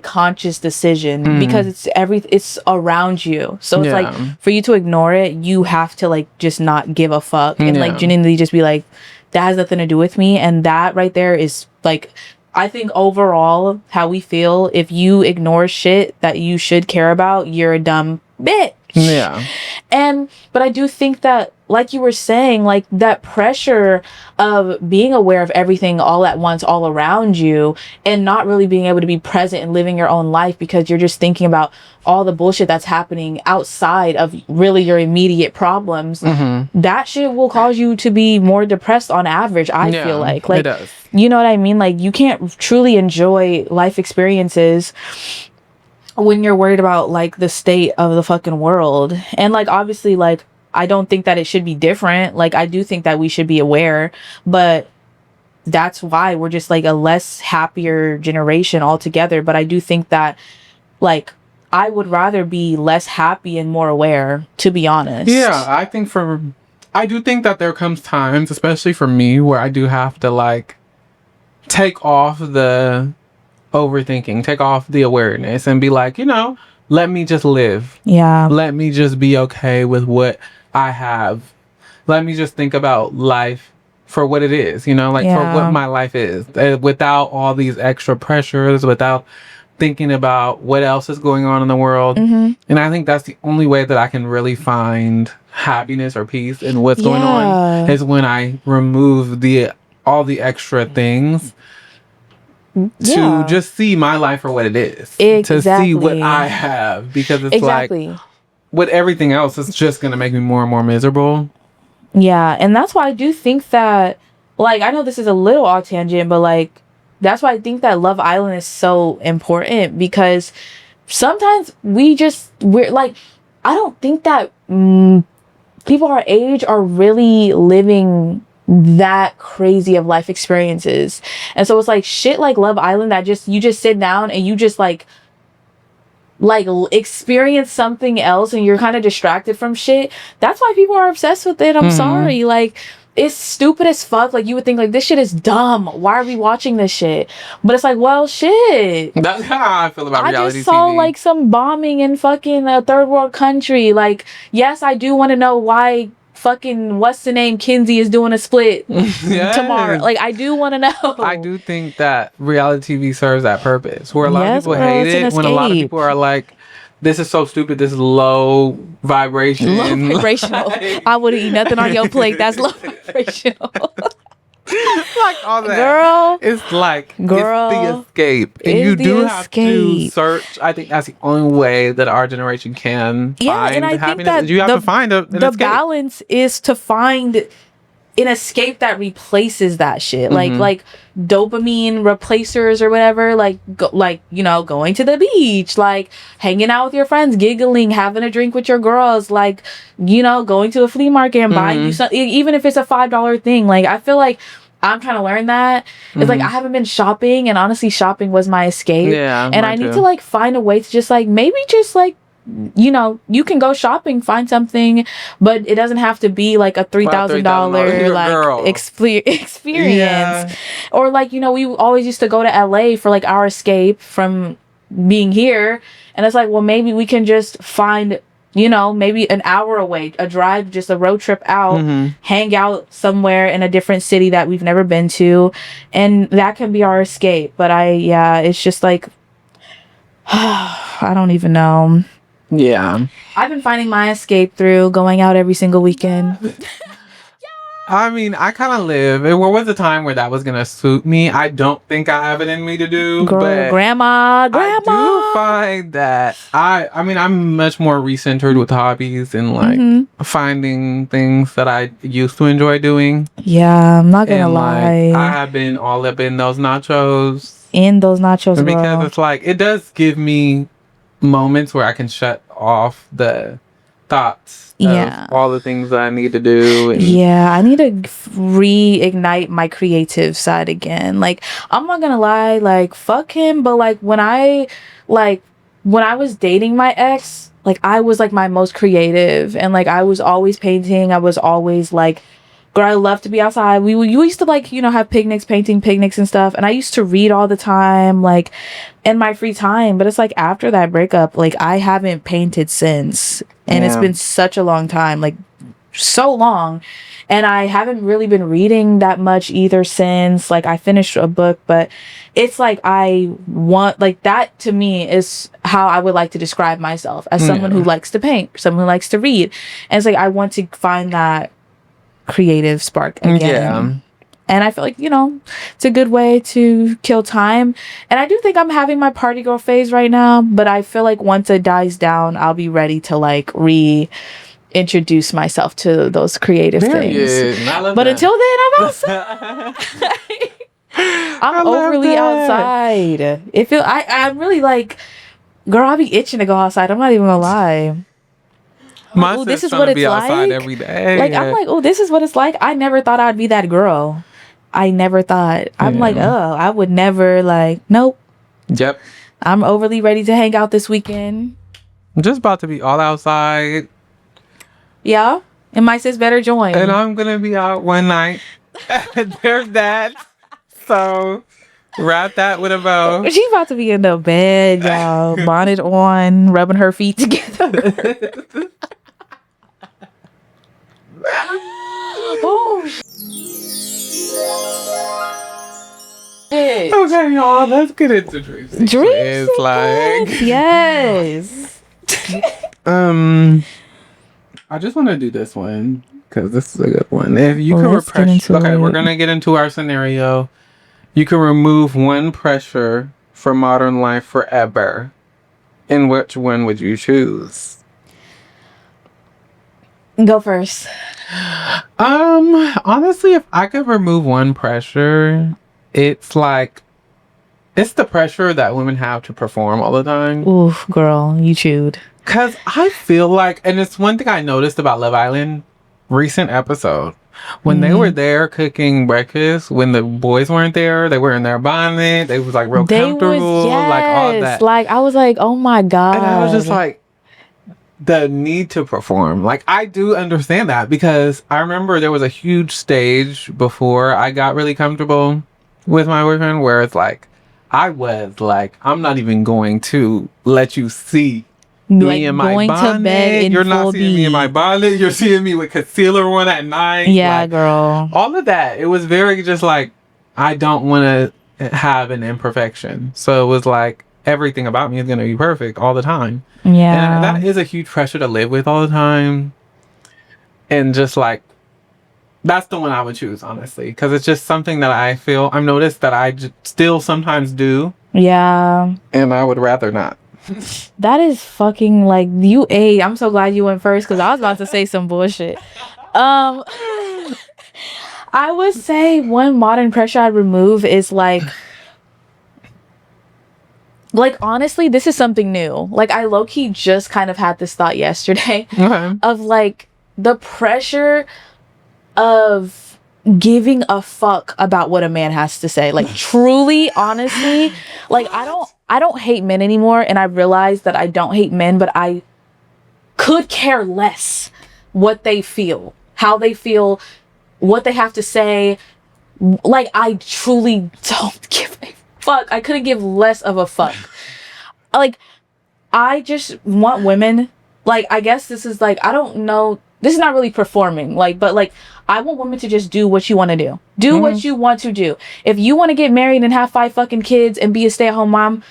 conscious decision because it's around you. So it's like for you to ignore it, you have to like just not give a fuck and like genuinely just be like, that has nothing to do with me. And that right there is like, I think overall how we feel, if you ignore shit that you should care about, you're a dumb bitch. Yeah. But I do think that, like you were saying, like that pressure of being aware of everything all at once, all around you, and not really being able to be present and living your own life because you're just thinking about all the bullshit that's happening outside of really your immediate problems. That shit will cause you to be more depressed on average, I feel like. Like, it does. You know what I mean? Like, you can't truly enjoy life experiences when you're worried about like the state of the fucking world. And like obviously, like I don't think that it should be different. Like I do think that we should be aware, but that's why we're just like a less happier generation altogether. But I do think that like I would rather be less happy and more aware, to be honest. Yeah, I do think that there comes times, especially for me, where I do have to like take off the overthinking, take off the awareness and be like, let me just live. Yeah. Let me just be okay with what I have. Let me just think about life for what it is, for what my life is, without all these extra pressures, without thinking about what else is going on in the world. And I think that's the only way that I can really find happiness or peace in what's going on is when I remove all the extra things to just see my life for what it is. To see what I have. Because it's like, with everything else, it's just going to make me more and more miserable. Yeah, and that's why I do think that, like, I know this is a little off tangent, but, like, that's why I think that Love Island is so important, because sometimes we're, like, I don't think that people our age are really living that crazy of life experiences. And so it's like shit like Love Island that you just sit down and you just like experience something else and you're kind of distracted from shit. That's why people are obsessed with it. I'm sorry. Like, it's stupid as fuck. Like, you would think like, this shit is dumb, why are we watching this shit? But it's like, well, shit, that's how I feel about reality TV. I just saw like some bombing in fucking a third world country. Like, yes, I do want to know why fucking what's the name Kinsey is doing a split tomorrow. Like, I do want to know. I do think that reality TV serves that purpose, where a lot of people hate it, when a lot of people are like, this is so stupid, this is low vibration. Low vibrational. I wouldn't eat nothing on your plate that's low vibrational. Like all that, girl, it's like, it's the escape, and you do have to search. I think that's the only way that our generation can find happiness. You have to find an escape. Balance is to find an escape that replaces that shit, like dopamine replacers or whatever, going to the beach, like hanging out with your friends, giggling, having a drink with your girls, like, going to a flea market and buying you something, even if it's a $5 thing. Like, I feel like I'm trying to learn that. It's like, I haven't been shopping, and honestly shopping was my escape. And I need to like find a way to just like, maybe just like, you can go shopping, find something, but it doesn't have to be like a $3,000 like experience. Or like, we always used to go to LA for like our escape from being here, and it's like, well, maybe we can just find, maybe an hour away, a drive, just a road trip out, hang out somewhere in a different city that we've never been to, and that can be our escape. But it's just like, I don't even know. Yeah. I've been finding my escape through going out every single weekend. I mean, I kind of live. There was a time where that was going to suit me. I don't think I have it in me to do. Girl, but grandma. I do find that I mean, I'm much more recentered with hobbies and like finding things that I used to enjoy doing. Yeah, I'm not going to lie. Like, I have been all up in those nachos. Because it's like, it does give me moments where I can shut off the thoughts Yeah. of all the things that I need to do. And Yeah, I need to reignite my creative side again. Like, I'm not gonna lie, like, fuck him, but like when I was dating my ex, like I was like my most creative, and like I was always painting. I was always like, girl, I love to be outside. You used to like, you know, have picnics, painting picnics and stuff, and I used to read all the time, like in my free time. But it's like after that breakup, like I haven't painted since, and it's been such a long time, like so long. And I haven't really been reading that much either since. Like I finished a book, but it's like I want, like, that to me is how I would like to describe myself, as someone who likes to paint, someone who likes to read. And it's like I want to find that creative spark again. Yeah. And I feel like, you know, it's a good way to kill time. And I do think I'm having my party girl phase right now, but I feel like once it dies down, I'll be ready to like reintroduce myself to those creative things. But until then, I'm outside. I'm overly outside. I'm really like, girl, I'll be itching to go outside. I'm not even gonna lie. My this is what it's like every day. Like, I'm like, oh, this is what it's like. I never thought I'd be that girl. I never thought. I'm like, oh, I would never, like, nope. Yep. I'm overly ready to hang out this weekend. I'm just about to be all outside. Yeah. And my sis better join. And I'm gonna be out one night. There's that. So wrap that with a bow. She's about to be in the bed, y'all. Bonnet on, rubbing her feet together. Oh. Okay, y'all, let's get into dreams. Dreams, like, yes. I just want to do this one because this is a good one. If you can repress, okay, we're gonna get into our scenario. You can remove one pressure from modern life forever. And which one would you choose? Go first. Honestly, if I could remove one pressure, it's like, it's the pressure that women have to perform all the time. Oof, girl, you chewed. Because I feel like, and it's one thing I noticed about Love Island, recent episode, when they were there cooking breakfast, when the boys weren't there, they were in their bonnet, they was like real comfortable, like all that. Like, I was like, oh my God. And I was just like, the need to perform. Like, I do understand that, because I remember there was a huge stage before I got really comfortable with my boyfriend where it's like, I was like, I'm not even going to let you see me in my bonnet. You're not seeing me in my bonnet. You're seeing me with concealer on at night. Yeah, like, girl. all of that. It was very just like, I don't want to have an imperfection. So it was like, everything about me is going to be perfect all the time. Yeah. And that is a huge pressure to live with all the time. And just like, that's the one I would choose, honestly. Because it's just something that I feel, I've noticed that I still sometimes do. Yeah. And I would rather not. That is fucking like, you ate. I'm so glad you went first, because I was about to say some bullshit. I would say one modern pressure I'd remove is like honestly, this is something new. Like, I low-key just kind of had this thought yesterday of like the pressure of giving a fuck about what a man has to say. Like, truly, honestly, like I don't hate men anymore, and I realize that I don't hate men, but I could care less what they feel, how they feel, what they have to say. Like, I truly don't give a fuck. I couldn't give less of a fuck. Like, I just want women, like, I guess this is like, I don't know, this is not really performing, like, but like, I want women to just do what you want to do. Do what you want to do. If you want to get married and have 5 fucking kids and be a stay-at-home mom,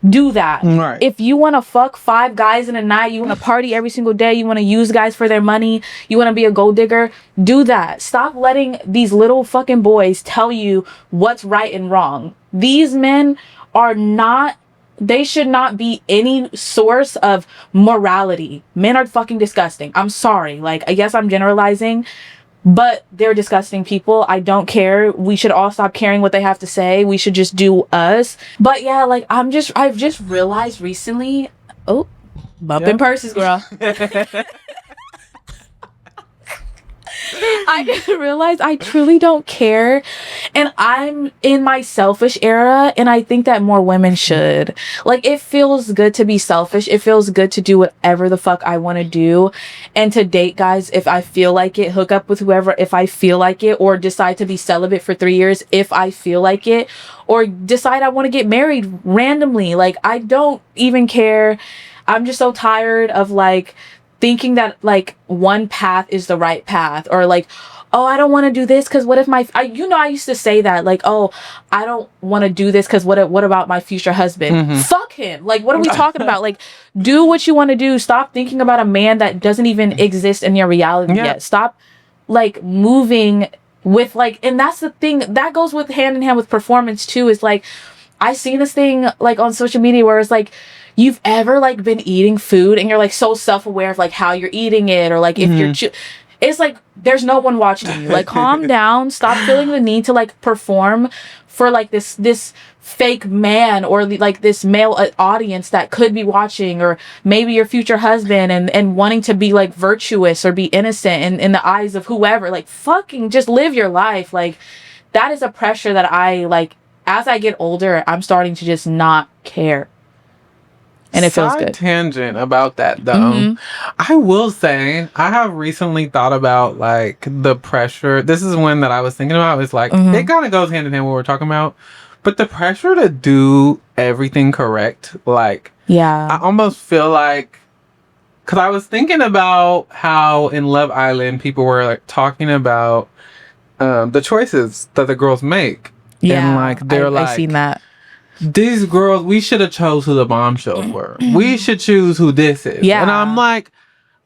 do that. Right. If you want to fuck 5 guys in a night, you want to party every single day, you want to use guys for their money, you want to be a gold digger, do that. Stop letting these little fucking boys tell you what's right and wrong. These men are not, they should not be any source of morality. Men are fucking disgusting. I'm sorry. Like, I guess I'm generalizing, but they're disgusting people. I don't care. We should all stop caring what they have to say. We should just do us. But yeah, like, I've just realized recently, bumping purses, girl. I didn't realize I truly don't care. And I'm in my selfish era, and I think that more women should. Like, it feels good to be selfish. It feels good to do whatever the fuck I want to do, and to date guys if I feel like it, hook up with whoever if I feel like it, or decide to be celibate for 3 years if I feel like it, or decide I want to get married randomly. Like, I don't even care. I'm just so tired of like thinking that like one path is the right path, or like, oh, I don't want to do this because what if I used to say that, like, oh, I don't want to do this because what about my future husband? Fuck him. Like, what are we talking about? Like, do what you want to do. Stop thinking about a man that doesn't even exist in your reality yet. Stop like moving with like, and that's the thing that goes with hand in hand with performance too, is like, I seen this thing like on social media where it's like, you've ever like been eating food and you're like so self-aware of like how you're eating it, or like if you're it's like there's no one watching you. Like, calm down, stop feeling the need to like perform for like this fake man, or like this male audience that could be watching, or maybe your future husband, and wanting to be like virtuous or be innocent in the eyes of whoever. Like, fucking just live your life. Like, that is a pressure that I like, as I get older, I'm starting to just not care. And it feels good. Tangent about that though. I will say I have recently thought about like the pressure. This is one that I was thinking about. It's like it kind of goes hand in hand with what we're talking about, but the pressure to do everything correct. Like, I almost feel like, because I was thinking about how in Love Island people were like talking about the choices that the girls make. Yeah, and like they're like, I've seen that. These girls, we should have chose who the bombshells were. We should choose who this is. Yeah. And I'm like,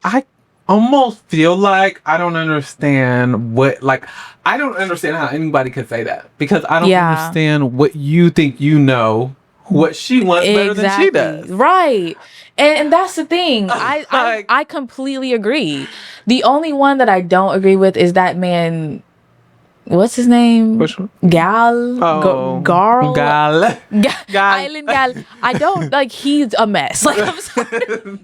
I almost feel like I don't understand I don't understand how anybody could say that. Because I don't understand what you think you know, what she wants better than she does. Right. And that's the thing. I completely agree. The only one that I don't agree with is that man. What's his name? Which one? Gal. Oh, Garl. Gal. Island Gal. I don't like. He's a mess. Like, I'm sorry.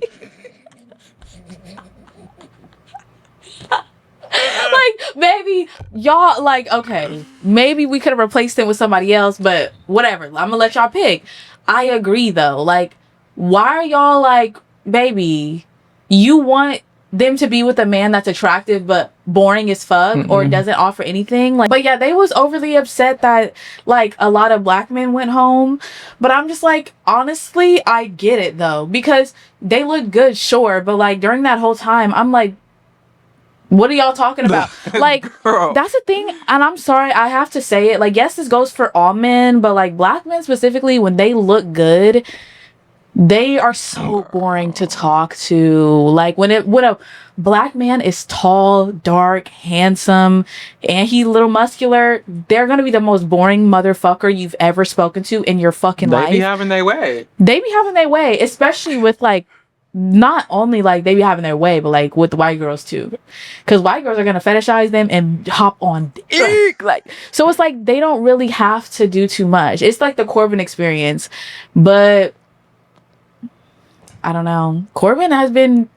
Like, maybe y'all like, okay, maybe we could have replaced him with somebody else, but whatever. I'm gonna let y'all pick. I agree though. Like, why are y'all like, baby, you want them to be with a man that's attractive but boring as fuck, or doesn't offer anything? Like, but yeah, they was overly upset that like a lot of black men went home, but I'm just like, honestly, I get it though, because they look good, sure, but like during that whole time I'm like, what are y'all talking about? Like, that's the thing, and I'm sorry, I have to say it, like, yes, this goes for all men, but like black men specifically, when they look good, they are so boring to talk to. Like, when a black man is tall, dark, handsome, and he little muscular, they're gonna be the most boring motherfucker you've ever spoken to in your fucking life. They be having their way. They be having their way, especially with like, not only like they be having their way, but like with white girls too, because white girls are gonna fetishize them and hop on dick. Like, so it's like they don't really have to do too much. It's like the Corbin experience, but I don't know. Corbin has been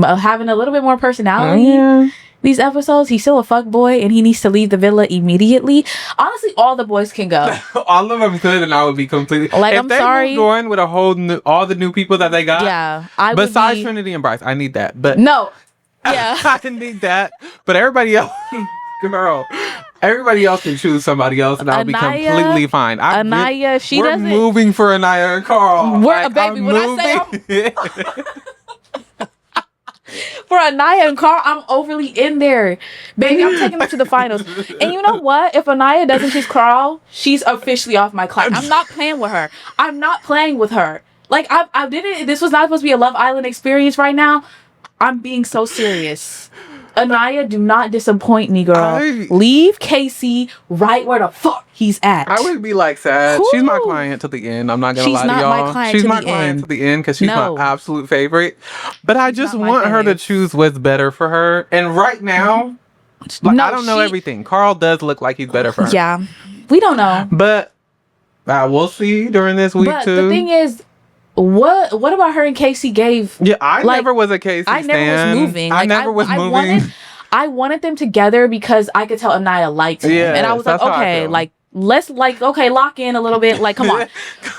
having a little bit more personality these episodes. He's still a fuck boy, and he needs to leave the villa immediately. Honestly, all the boys can go. All of them could, and I would be completely like, if I'm they sorry. moved on with a whole all the new people that they got. Yeah, besides Trinity and Bryce, I need that. But no, yeah, I didn't need that. But everybody else, girl. Everybody else can choose somebody else, and I'll be completely fine. Anaya, if she we're doesn't, moving for Anaya and Carl. We're baby. When I say for Anaya and Carl, I'm overly in there, baby. I'm taking them to the finals. And you know what? If Anaya doesn't choose Carl, she's officially off my clock. I'm not playing with her. I'm not playing with her. Like, I didn't. This was not supposed to be a Love Island experience right now. I'm being so serious. Anaya, do not disappoint me, girl. Leave Casey right where the fuck he's at. I would be like sad. Woo! She's my client to the end. I'm not gonna lie to y'all. She's my client to the end because she's my absolute favorite. But I just want her to choose what's better for her. And right now, like, I don't know everything. Carl does look like he's better for her. Yeah, we don't know. But we'll see during this week too. The thing is, what about her and Casey gave? Yeah, I never was a Casey I never was moving. I never was moving. I wanted them together because I could tell Anaya liked him. And I was like, okay, like, let's lock in a little bit. Like, come on.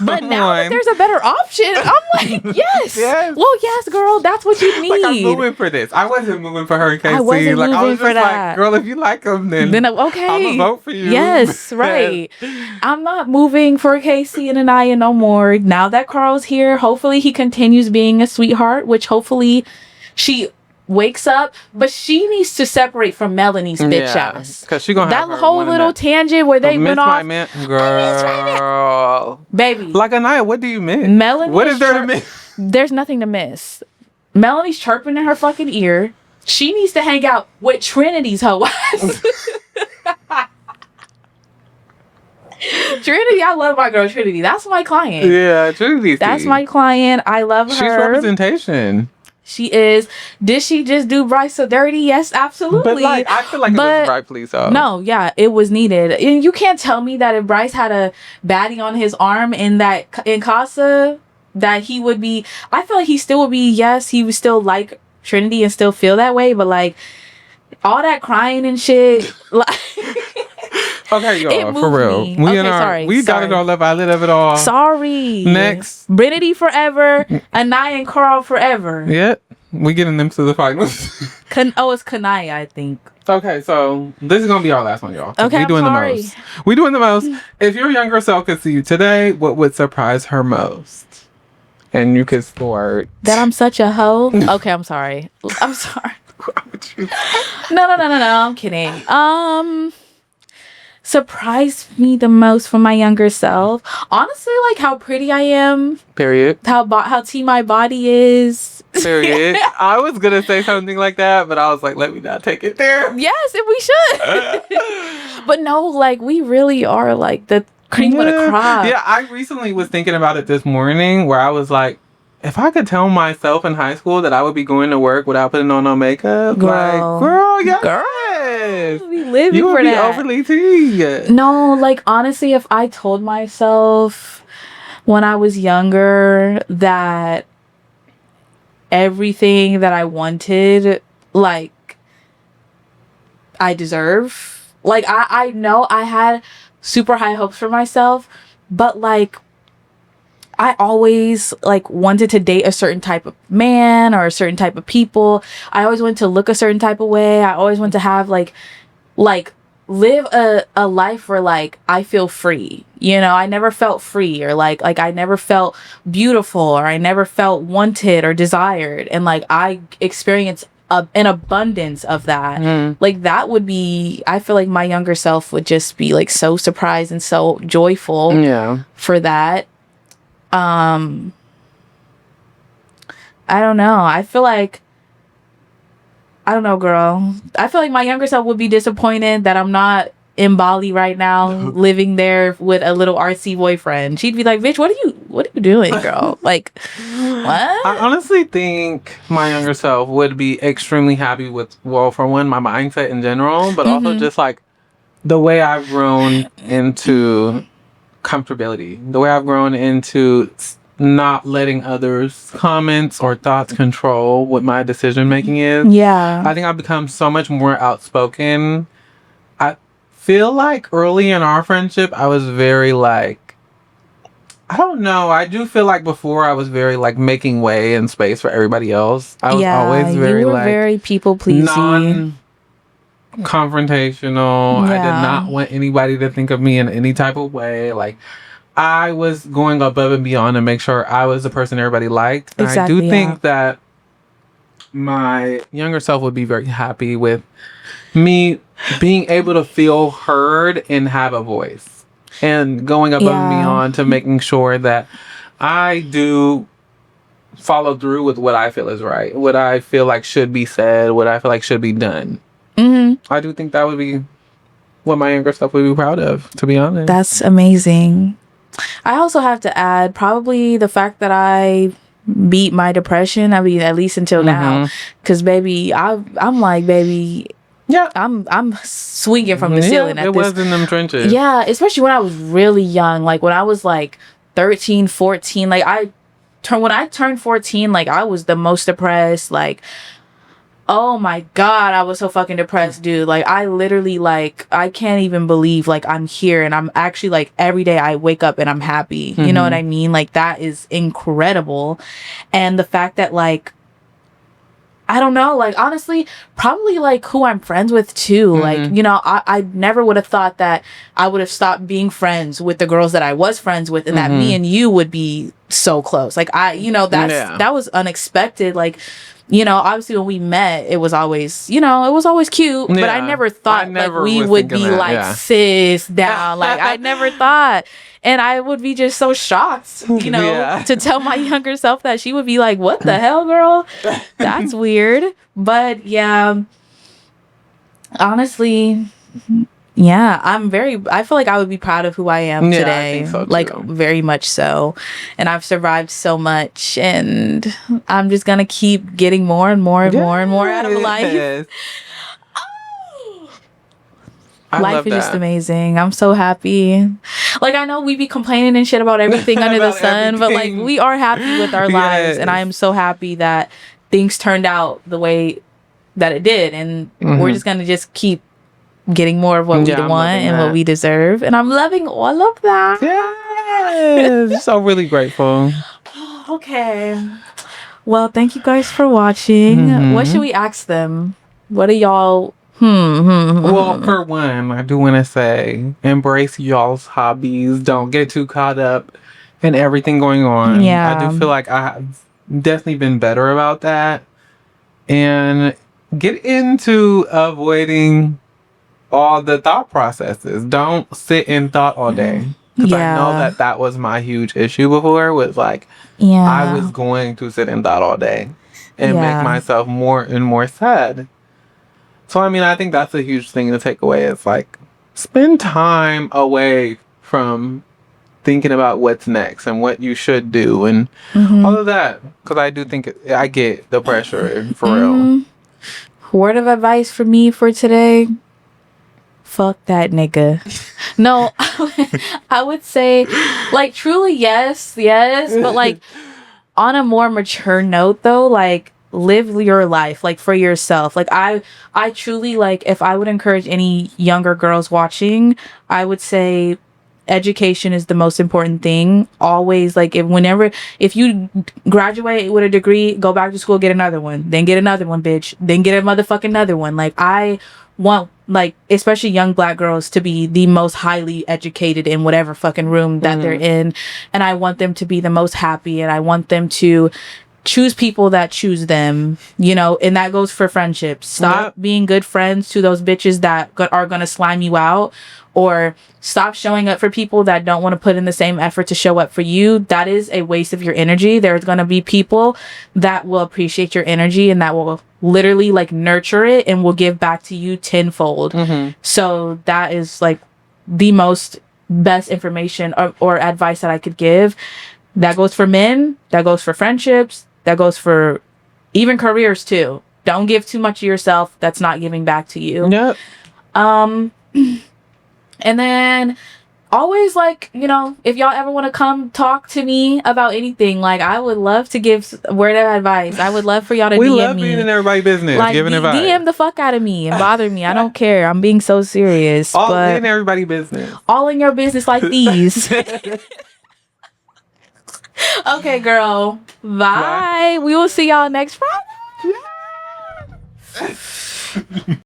But now that there's a better option, I'm like, yes. Well, yes, girl, that's what you need. Like, I'm moving for this. I wasn't moving for her, Casey. I wasn't moving for that. Like, girl, if you like him, then okay. I'm gonna vote for you. Yes, right. I'm not moving for Casey and Anaya no more. Now that Carl's here, hopefully he continues being a sweetheart, which hopefully she wakes up, but she needs to separate from Melanie's bitch ass. Because she gonna have that whole little tangent where they went off. Girl, baby. Like Anaya, what do you miss? Melanie, what is there to miss? There's nothing to miss. Melanie's chirping in her fucking ear. She needs to hang out with Trinity's hoe ass. Trinity, I love my girl Trinity. That's my client. Yeah, Trinity. That's my client. I love her. She's representation. She is. Did she just do Bryce so dirty? Yes, absolutely. But like, I feel like it was the right police. No, yeah, it was needed. And you can't tell me that if Bryce had a baddie on his arm in Casa, that he would be. I feel like he still would be. Yes, he would still like Trinity and still feel that way. But like all that crying and shit, like. Okay, y'all, for real. We got it all up. I lit of it all. Sorry. Next. Trinity forever. Anaya and Carl forever. Yep. We getting them to the finals. It's Kanaya, I think. Okay, so this is gonna be our last one, y'all. Okay, we doing the most. We doing the most. If your younger self could see you today, what would surprise her most? And you could score that I'm such a hoe. Okay, I'm sorry. I'm sorry. No. I'm kidding. Surprised me the most from my younger self, honestly, like how pretty I am. Period. How tea my body is. Period. I was gonna say something like that, but I was like, let me not take it there. Yes, we should. But no, like we really are like the cream of the crop. Yeah, I recently was thinking about it this morning, where I was like, if I could tell myself in high school that I would be going to work without putting on no makeup, girl, yes. Girl. We living you for would be that. Overly tea. No, like honestly, if I told myself when I was younger that everything that I wanted, like I deserve, like I know I had super high hopes for myself, but like I always like wanted to date a certain type of man or a certain type of people. I always wanted to look a certain type of way. I always wanted to have like live a life where like I feel free. You know, I never felt free, or like I never felt beautiful, or I never felt wanted or desired. And like I experienced an abundance of that. Like that would be, I feel like my younger self would just be like so surprised and so joyful for that. I don't know. I feel like, I don't know, girl. I feel like my younger self would be disappointed that I'm not in Bali right now, living there with a little artsy boyfriend. She'd be like, bitch, what are you doing, girl? Like, what? I honestly think my younger self would be extremely happy with, well, for one, my mindset in general, but also just like the way I've grown into comfortability, the way I've grown into not letting others' comments or thoughts control what my decision making is. I think I've become so much more outspoken. I feel like early in our friendship I was very like, I don't know, I do feel like before I was very like making way and space for everybody else. I was always very you were like very people pleasing, confrontational. I did not want anybody to think of me in any type of way. Like I was going above and beyond to make sure I was the person everybody liked. And I do think that my younger self would be very happy with me being able to feel heard and have a voice, and going above and beyond to making sure that I do follow through with what I feel is right, what I feel like should be said, what I feel like should be done. I do think that would be what my younger self would be proud of, to be honest. That's amazing. I also have to add probably the fact that I beat my depression. I mean, at least until now, because baby, I'm like, baby, I'm swinging from the ceiling. It was in them trenches. Yeah, especially when I was really young, like when I was like 13, 14. Like when I turned 14, like I was the most depressed. Like Oh my god, I was so fucking depressed, dude. Like, I literally, like, I can't even believe, like, I'm here, and I'm actually, like, every day I wake up and I'm happy. You know what I mean? Like, that is incredible. And the fact that, like, I don't know, like, honestly, probably, like, who I'm friends with too. Like, you know, I never would have thought that I would have stopped being friends with the girls that I was friends with, and that me and you would be so close. Like, you know, that was unexpected. Like, you know, obviously when we met, it was always, you know, it was always cute, but I never thought like we would be like sis down. Like, I never thought. And I would be just so shocked, you know, to tell my younger self that. She would be like, what the hell, girl? That's weird. But yeah, honestly, yeah, I feel like I would be proud of who I am today. I think so too. Like, very much so. And I've survived so much, and I'm just gonna keep getting more and more and more and more out of life. Life is just amazing. I'm so happy. Like, I know we be complaining and shit about everything under the sun, but like, we are happy with our lives, and I am so happy that things turned out the way that it did, and we're just gonna just keep getting more of what we want and what we deserve, and I'm loving all of that. Yes. So really grateful. Okay, well, thank you guys for watching. What should we ask them? What are y'all well, for one, I do want to say, embrace y'all's hobbies. Don't get too caught up in everything going on. I do feel like I've definitely been better about that, and get into avoiding all the thought processes. Don't sit in thought all day. Because I know that was my huge issue before, was like, I was going to sit in thought all day and make myself more and more sad. So, I mean, I think that's a huge thing to take away. Is like, spend time away from thinking about what's next and what you should do and all of that. Because I do think I get the pressure, for real. Word of advice for me for today: fuck that nigga. No, I would say, like, truly, yes, but like, on a more mature note though, like, live your life, like, for yourself. Like, I truly, like, if I would encourage any younger girls watching, I would say education is the most important thing. Always, like, if you graduate with a degree, go back to school, get another one, then get another one, bitch, then get a motherfucking another one. Like, I want, like, especially young black girls to be the most highly educated in whatever fucking room that they're in, and I want them to be the most happy, and I want them to choose people that choose them, you know, and that goes for friendships. Stop being good friends to those bitches that are gonna slime you out, or stop showing up for people that don't want to put in the same effort to show up for you. That is a waste of your energy. There's gonna be people that will appreciate your energy and that will literally, like, nurture it and will give back to you tenfold. So that is, like, the most best information or advice that I could give. That goes for men, that goes for friendships, that goes for even careers too. Don't give too much of yourself that's not giving back to you. Yep. And then always, like, you know, if y'all ever want to come talk to me about anything, like, I would love to give word of advice. I would love for y'all to DM me. We love being in everybody's business, like, giving advice. DM the fuck out of me and bother me. I don't care. I'm being so serious. All but in everybody's business. All in your business, like these. Okay, girl. Bye. We will see y'all next Friday.